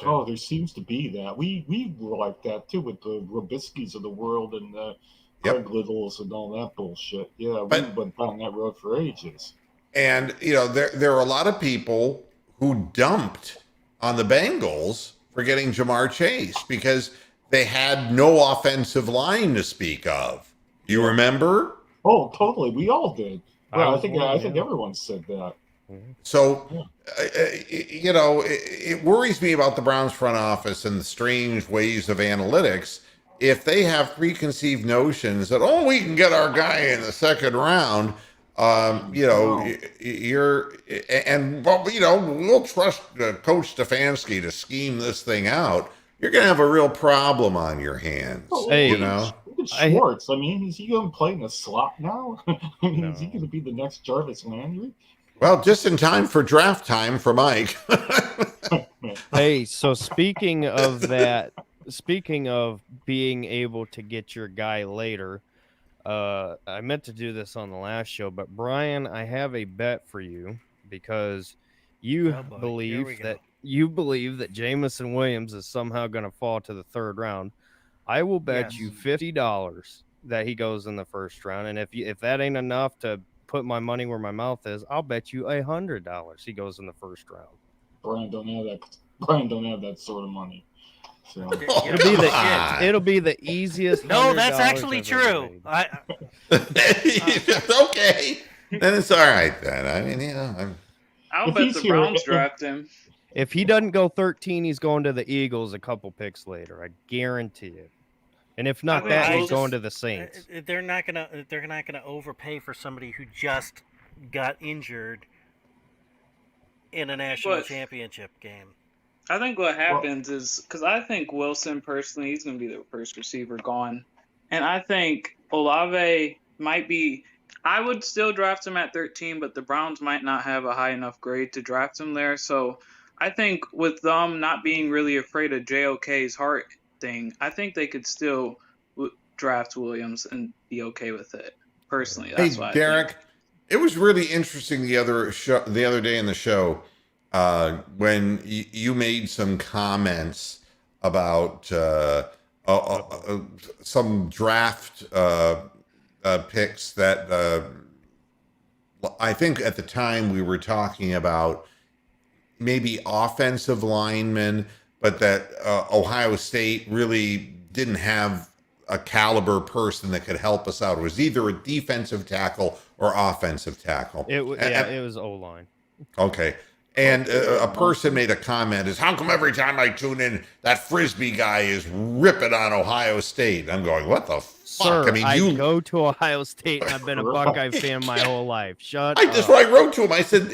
Oh, there seems to be that. We were like that too with the Robiskis of the world and the Craig Littles and all that bullshit. Yeah, we went down that road for ages. And there are a lot of people who dumped on the Bengals for getting Jamar Chase because they had no offensive line to speak of. You remember? Oh, totally. We all did. Well, I think everyone said that. So, it worries me about the Browns front office and the strange ways of analytics. If they have preconceived notions that, we can get our guy in the second round, we'll trust Coach Stefanski to scheme this thing out. You're going to have a real problem on your hands. Hey, Look at Schwartz. I mean, is he going to play in the slot now? I mean, is he going to be the next Jarvis Landry? Well, just in time for draft time for Mike. Hey, so speaking of that, speaking of being able to get your guy later, I meant to do this on the last show, but Brian, I have a bet for you because you believe that Jamison Williams is somehow going to fall to the third round. I will bet you $50 that he goes in the first round, and if that ain't enough to put my money where my mouth is, I'll bet you $100 he goes in the first round. Brian don't have that sort of money. So. It'll be the easiest. No, that's actually true. Okay, then it's all right. Then I mean, I'll bet the Browns draft him. If he doesn't go 13, he's going to the Eagles a couple picks later. I guarantee it. And if not that, he's going to the Saints. They're not gonna overpay for somebody who just got injured in a national championship game. I think what happens is because I think Wilson personally, he's going to be the first receiver gone, and I think Olave might be. I would still draft him at 13, but the Browns might not have a high enough grade to draft him there. So I think with them not being really afraid of JOK's heart thing, I think they could still draft Williams and be okay with it. Personally, that's why. Hey, Derek, it was really interesting the other day in the show when you made some comments about some draft picks that I think at the time we were talking about maybe offensive linemen, but that Ohio State really didn't have a caliber person that could help us out. It was either a defensive tackle or offensive tackle. It was O-line. Okay. And a person made a comment is, how come every time I tune in, that Frisbee guy is ripping on Ohio State? I'm going, what the fuck? Sir, I mean, I go to Ohio State and I've been a Buckeye fan my whole life. That's what I wrote to him. I said,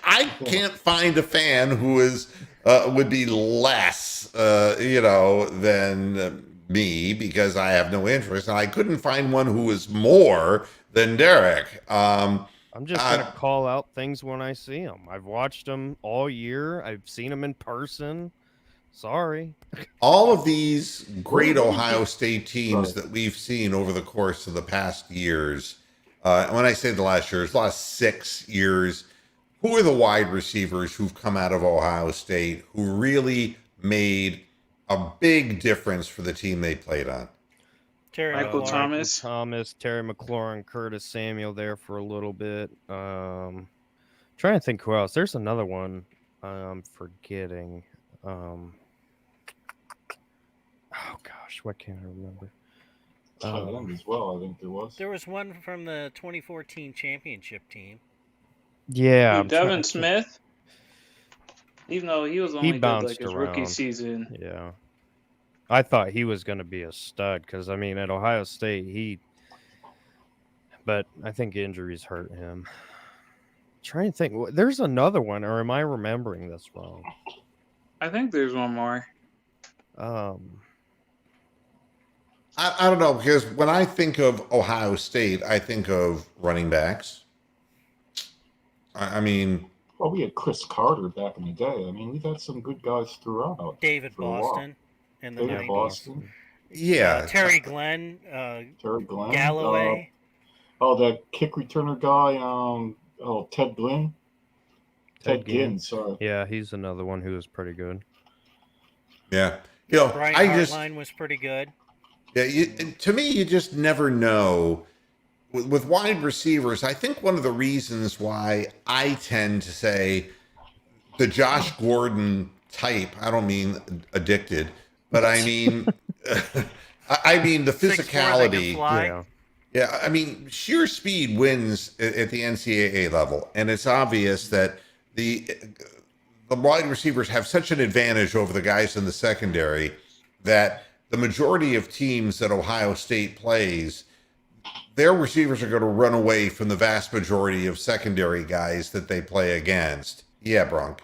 I can't find a fan who is would be less, than me because I have no interest. And I couldn't find one who was more than Derek. I'm just going to call out things when I see them. I've watched them all year. I've seen them in person. Sorry. All of these great What do you Ohio think- State teams that we've seen over the course of the past years, and when I say the last years, the last 6 years, who are the wide receivers who've come out of Ohio State who really made a big difference for the team they played on? Michael McLaurin. Thomas. Thomas, Terry McLaurin, Curtis Samuel there for a little bit. Trying to think who else. There's another one I'm forgetting. Oh gosh, what can't I remember? Tight end as well, I think there was. There was one from the 2014 championship team. Yeah, Who, I'm trying- Devin Smith? Even though he was only good bounced like his rookie around. season. Yeah. I thought he was going to be a stud because, I mean, at Ohio State, but I think injuries hurt him. Trying to think. There's another one, or am I remembering this wrong? I think there's one more. I don't know, because when I think of Ohio State, I think of running backs. I mean, Well, we had Chris Carter back in the day. I mean, we've had some good guys throughout. David for a while. Boston in the David 90s. Boston, yeah. Terry Glenn, Terry Glenn, Galloway. that kick returner guy. Ted Glynn. Ted Ginn. Ginn. Sorry. Yeah, he's another one who was pretty good. Yeah. You know, Brian I just, Hartline was pretty good. yeah, to me, you just never know. With wide receivers, I think one of the reasons why I tend to say the Josh Gordon type, I don't mean addicted, but I mean, I mean the 6'4" that can physicality. fly. Yeah. Yeah, I mean, sheer speed wins at the NCAA level, and it's obvious that the wide receivers have such an advantage over the guys in the secondary that the majority of teams that Ohio State plays, their receivers are going to run away from the vast majority of secondary guys that they play against. Yeah, Bronk.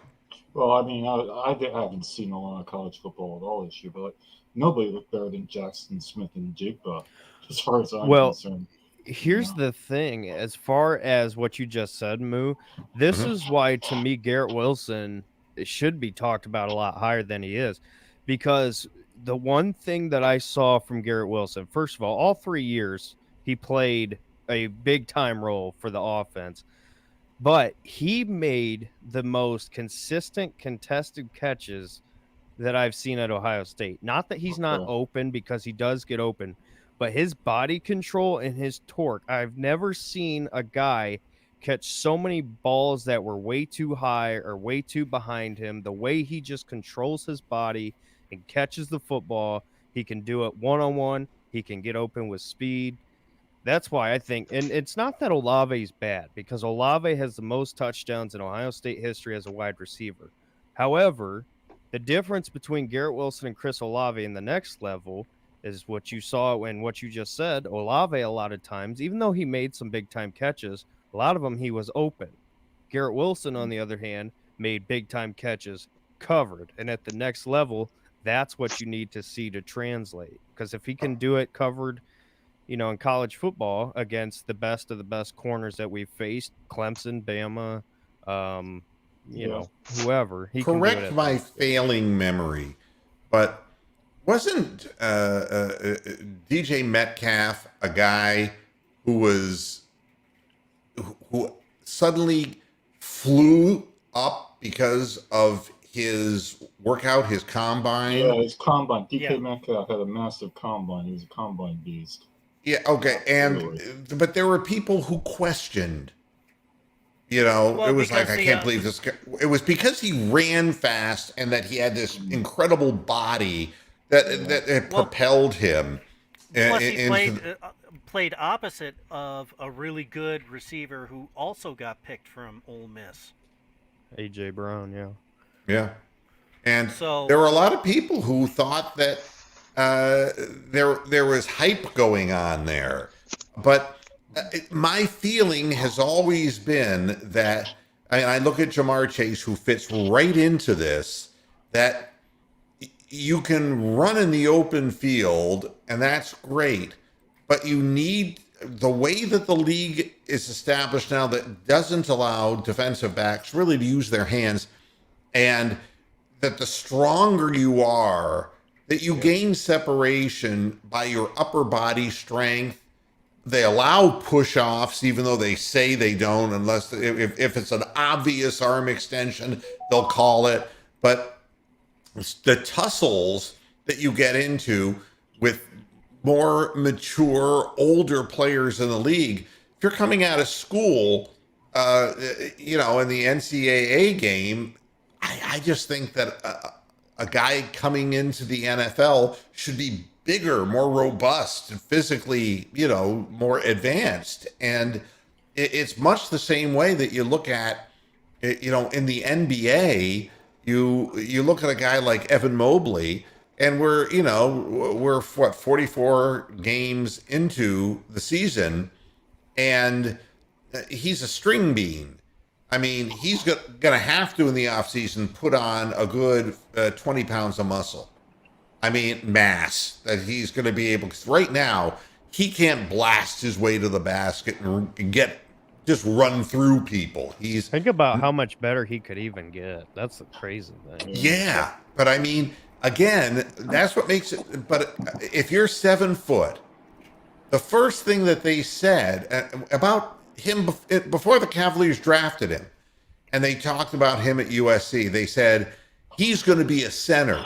Well, I mean, I haven't seen a lot of college football at all this year, but nobody looked better than Jackson Smith and Jigba, as far as I'm concerned. Here's the thing, as far as what you just said, Moo, this is why, to me, Garrett Wilson should be talked about a lot higher than he is, because the one thing that I saw from Garrett Wilson, first of all 3 years, he played a big-time role for the offense, but he made the most consistent contested catches that I've seen at Ohio State. Not that he's not open, because he does get open, but his body control and his torque. I've never seen a guy catch so many balls that were way too high or way too behind him. The way he just controls his body and catches the football, he can do it one-on-one. He can get open with speed. That's why I think, and it's not that Olave's bad, because Olave has the most touchdowns in Ohio State history as a wide receiver. However, the difference between Garrett Wilson and Chris Olave in the next level is what you saw and what you just said. Olave, a lot of times, even though he made some big-time catches, a lot of them he was open. Garrett Wilson, on the other hand, made big-time catches covered. And at the next level, that's what you need to see to translate. Because if he can do it covered, you know, in college football against the best of the best corners that we've faced, Clemson, Bama, you know, whoever. He Correct can do it my failing memory, but wasn't DJ Metcalf a guy who suddenly flew up because of his workout, his combine? Yeah, his combine. DK Yeah. Metcalf had a massive combine. He was a combine beast. Yeah, okay, but there were people who questioned. You know, Well, it was like, because I can't believe this guy. It was because he ran fast and that he had this incredible body that propelled him. Plus, he into played opposite of a really good receiver who also got picked from Ole Miss. A.J. Brown, yeah. Yeah. And So- there were a lot of people who thought that there was hype going on there. But my feeling has always been that, I look at Jamar Chase, who fits right into this, that you can run in the open field, and that's great, but you need, the way that the league is established now that doesn't allow defensive backs really to use their hands, and that the stronger you are, that you gain separation by your upper body strength. They allow push-offs, even though they say they don't, unless if it's an obvious arm extension, they'll call it. But the tussles that you get into with more mature, older players in the league, if you're coming out of school, in the NCAA game, I just think that a guy coming into the NFL should be bigger, more robust, and physically, more advanced. And it's much the same way that you look at, in the NBA, you look at a guy like Evan Mobley, and we're 44 games into the season, and he's a string bean. I mean, he's going to have to, in the offseason, put on a good 20 pounds of muscle. I mean, mass that he's going to be able, because right now, he can't blast his way to the basket and just run through people. Think about how much better he could even get. That's the crazy thing. Yeah, but I mean, again, that's what makes it. But if you're 7 foot, the first thing that they said about him before the Cavaliers drafted him, and they talked about him at USC, they said he's going to be a center.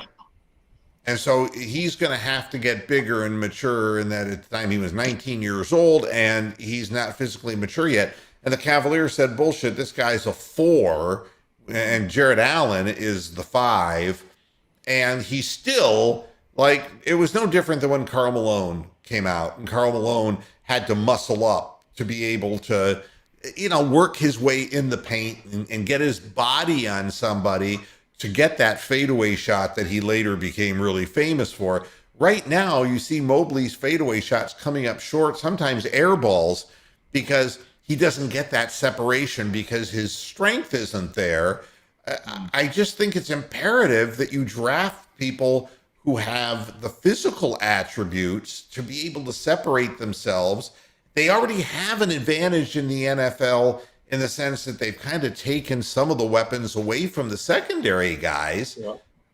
And so he's going to have to get bigger and mature, and that at the time he was 19 years old and he's not physically mature yet. And the Cavaliers said, bullshit, this guy's a 4 and Jared Allen is the 5. And he's still it was no different than when Karl Malone came out, and Karl Malone had to muscle up to be able to, work his way in the paint and get his body on somebody to get that fadeaway shot that he later became really famous for. Right now, you see Mobley's fadeaway shots coming up short, sometimes air balls, because he doesn't get that separation because his strength isn't there. I just think it's imperative that you draft people who have the physical attributes to be able to separate themselves. They already have an advantage in the NFL in the sense that they've kind of taken some of the weapons away from the secondary guys,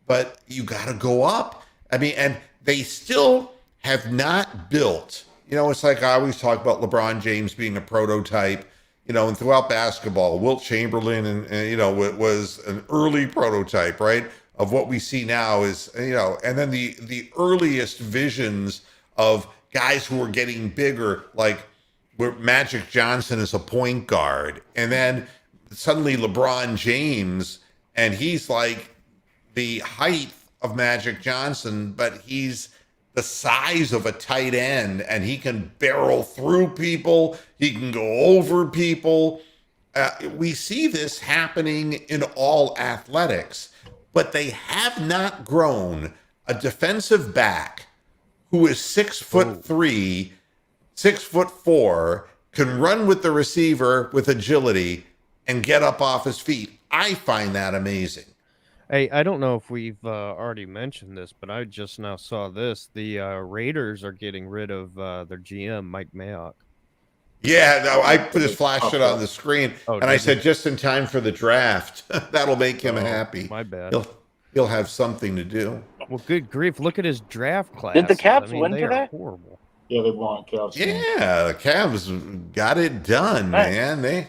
but you got to go up. I mean, and they still have not built, it's like I always talk about LeBron James being a prototype, and throughout basketball, Wilt Chamberlain it was an early prototype, right? Of what we see now is, and then the earliest visions of guys who are getting bigger, like where Magic Johnson is a point guard, and then suddenly LeBron James, and he's like the height of Magic Johnson, but he's the size of a tight end, and he can barrel through people, he can go over people. We see this happening in all athletics, but they have not grown a defensive back who is 6'3", 6'4", can run with the receiver with agility and get up off his feet. I find that amazing. Hey, I don't know if we've already mentioned this, but I just now saw this. The Raiders are getting rid of their GM, Mike Mayock. Yeah, no, I just flashed it on the screen, and I said just in time for the draft. That'll make him happy. My bad. He'll have something to do. Well, good grief! Look at his draft class. Did the Cavs win today? Horrible. Yeah, they won. Cavs. Yeah, the Cavs got it done, man.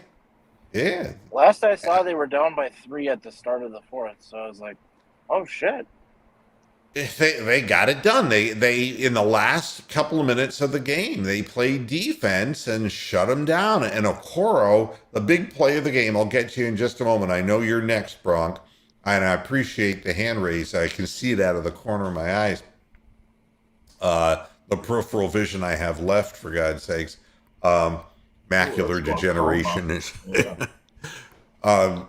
Yeah. Last I saw, they were down by 3 at the start of the 4th, so I was like, "Oh shit!" They got it done. They in the last couple of minutes of the game, they played defense and shut them down. And Okoro, the big play of the game, I'll get to you in just a moment. I know you're next, Bronk, and I appreciate the hand raise. I can see it out of the corner of my eyes. The peripheral vision I have left, for God's sakes. Macular degeneration is. But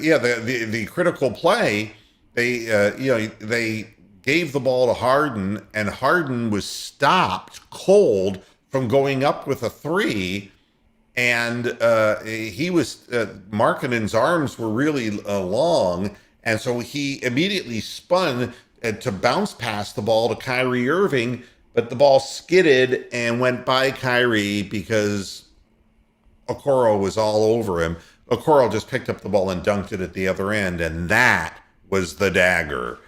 yeah, the critical play. They gave the ball to Harden, and Harden was stopped cold from going up with a 3, and he was Markkanen's arms were really long, and so he immediately spun to bounce past the ball to Kyrie Irving, but the ball skidded and went by Kyrie because Okoro was all over him. Okoro just picked up the ball and dunked it at the other end, and that was the dagger.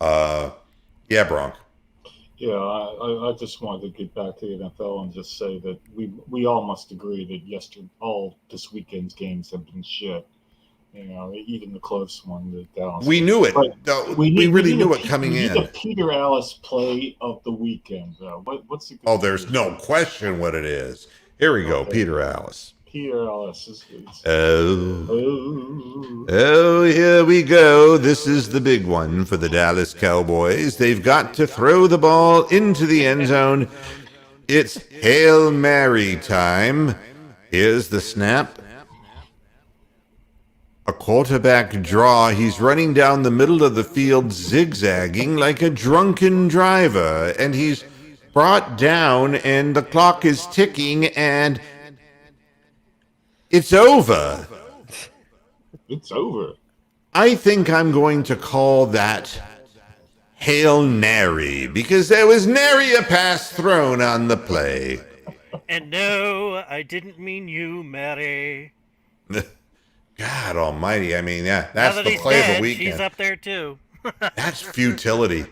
Yeah, Bronk. Yeah, I just wanted to get back to the NFL and just say that we all must agree that all this weekend's games have been shit. Even the close one, the Dallas. We knew it. We really knew it coming in. We need a Peter Alice play of the weekend, though. What's the? Oh, there's no question what it is. Here we go, Peter Alice. Peter Alice is. Oh, here we go. This is the big one for the Dallas Cowboys. They've got to throw the ball into the end zone. It's Hail Mary time. Here's the snap. A quarterback draw. He's running down the middle of the field, zigzagging like a drunken driver. And he's brought down, and the clock is ticking, and it's over. It's over. I think I'm going to call that Hail Nary, because there was nary a pass thrown on the play. And no, I didn't mean you, Mary. God almighty. I mean, yeah, that's now that the he's play dead, of the weekend. She's up there too. That's futility.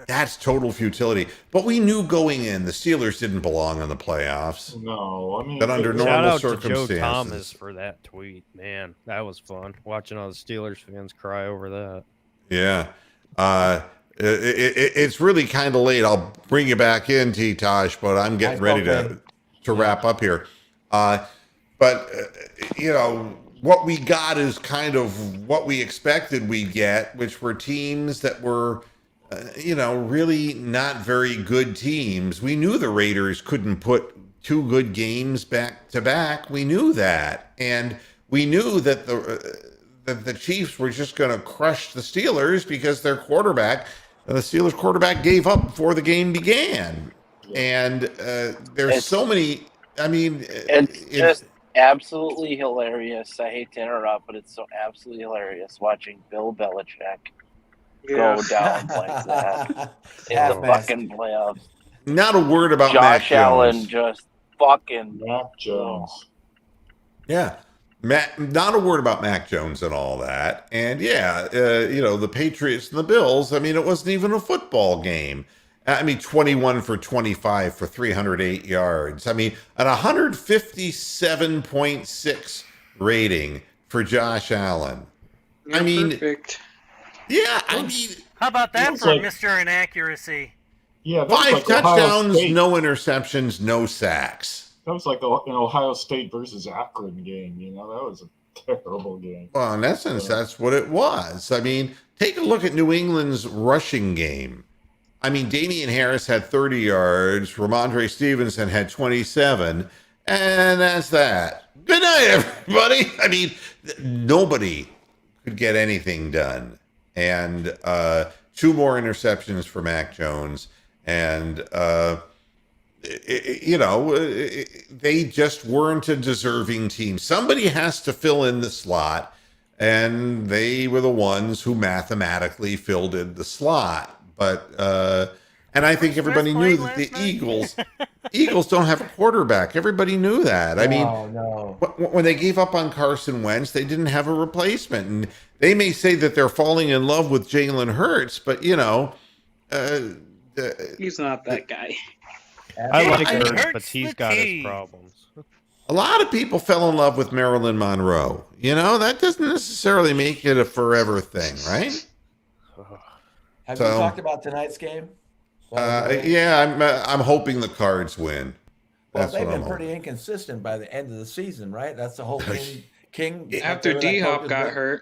That's total futility. But we knew going in the Steelers didn't belong in the playoffs. No, I mean, But under Shout normal out to circumstances. Joe Thomas for that tweet. Man, that was fun. Watching all the Steelers fans cry over that. Yeah. It's really kind of late. I'll bring you back in, T-Tosh, but I'm getting ready to wrap up here. What we got is kind of what we expected we'd get, which were teams that were, really not very good teams. We knew the Raiders couldn't put two good games back to back. We knew that. And we knew that the Chiefs were just going to crush the Steelers because the Steelers quarterback gave up before the game began. And there's so many, it's just absolutely hilarious. I hate to interrupt, but it's so absolutely hilarious watching Bill Belichick go down like that in the fucking playoffs. Not a word about Josh Mac Allen Jones. just fucking Mac Jones. Yeah. Not a word about Mac Jones and all that. And the Patriots and the Bills, it wasn't even a football game. 21 for 25 for 308 yards. An 157.6 rating for Josh Allen. Perfect. Yeah, How about that It's for like- Mr. Inaccuracy? Yeah, that was 5 like Ohio touchdowns, State. no interceptions, no sacks. That was like an Ohio State versus Akron game. That was a terrible game. Well, in essence, that's what it was. Take a look at New England's rushing game. Damian Harris had 30 yards. Ramondre Stevenson had 27. And that's that. Good night, everybody. Nobody could get anything done. And 2 more interceptions for Mac Jones. And, they just weren't a deserving team. Somebody has to fill in the slot. And they were the ones who mathematically filled in the slot. But and I think everybody knew that the Eagles don't have a quarterback. Everybody knew that. No. When they gave up on Carson Wentz, they didn't have a replacement. And they may say that they're falling in love with Jalen Hurts, but he's not that guy. I like It Hurts, hurts but he's the got his teeth. problems. a lot of people fell in love with Marilyn Monroe. That doesn't necessarily make it a forever thing, right? Have you talked about tonight's game? I'm hoping the Cards win. Well, they've been pretty inconsistent by the end of the season, right? That's the whole King. After D-Hop got hurt.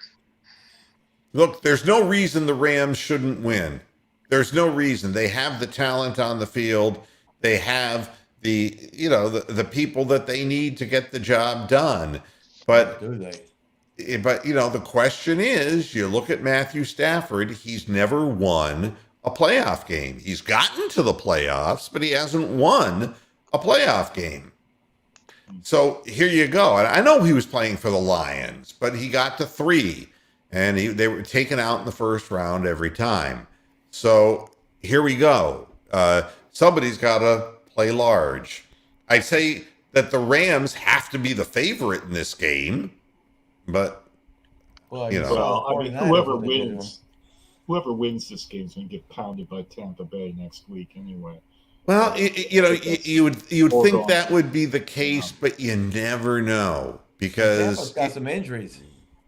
Look, there's no reason the Rams shouldn't win. There's no reason. They have the talent on the field. They have the people that they need to get the job done. But do they? But the question is, you look at Matthew Stafford, he's never won a playoff game. He's gotten to the playoffs, but he hasn't won a playoff game. So here you go. And I know he was playing for the Lions, but he got to 3, and they were taken out in the first round every time. So here we go. Somebody's got to play large. I'd say that the Rams have to be the favorite in this game. But whoever wins, whoever wins this game is going to get pounded by Tampa Bay next week anyway. Well, you would think foregone. that would be the case, but you never know because Tampa's got some injuries.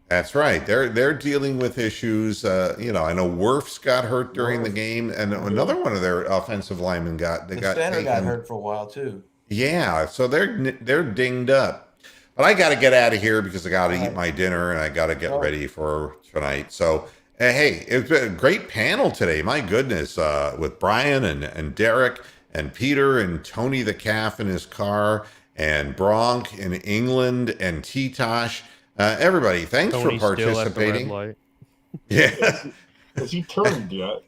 that's right. They're dealing with issues. I know Wirfs got hurt during the game, and another one of their offensive linemen got The center got hurt for a while too. Yeah, so they're dinged up. But I got to get out of here because I got to eat my dinner and I got to get ready for tonight. So hey, it's been a great panel today. My goodness, with Brian and Derek and Peter and Tony the Calf in his car and Bronk in England and T-Tosh. Everybody, thanks Tony's for still at the red participating. light. Yeah. Has he turned yet?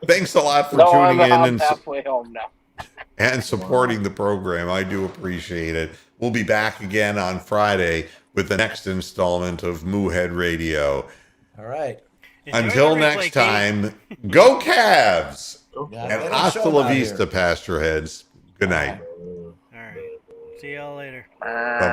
Thanks a lot for No, tuning in I'm halfway home now. and supporting the program. I do appreciate it. We'll be back again on Friday with the next installment of Moohead Radio. All right. Until next time, go Cavs! Okay. And hasta la vista, Pasture Heads. Good night. All right. See y'all later. Bye-bye.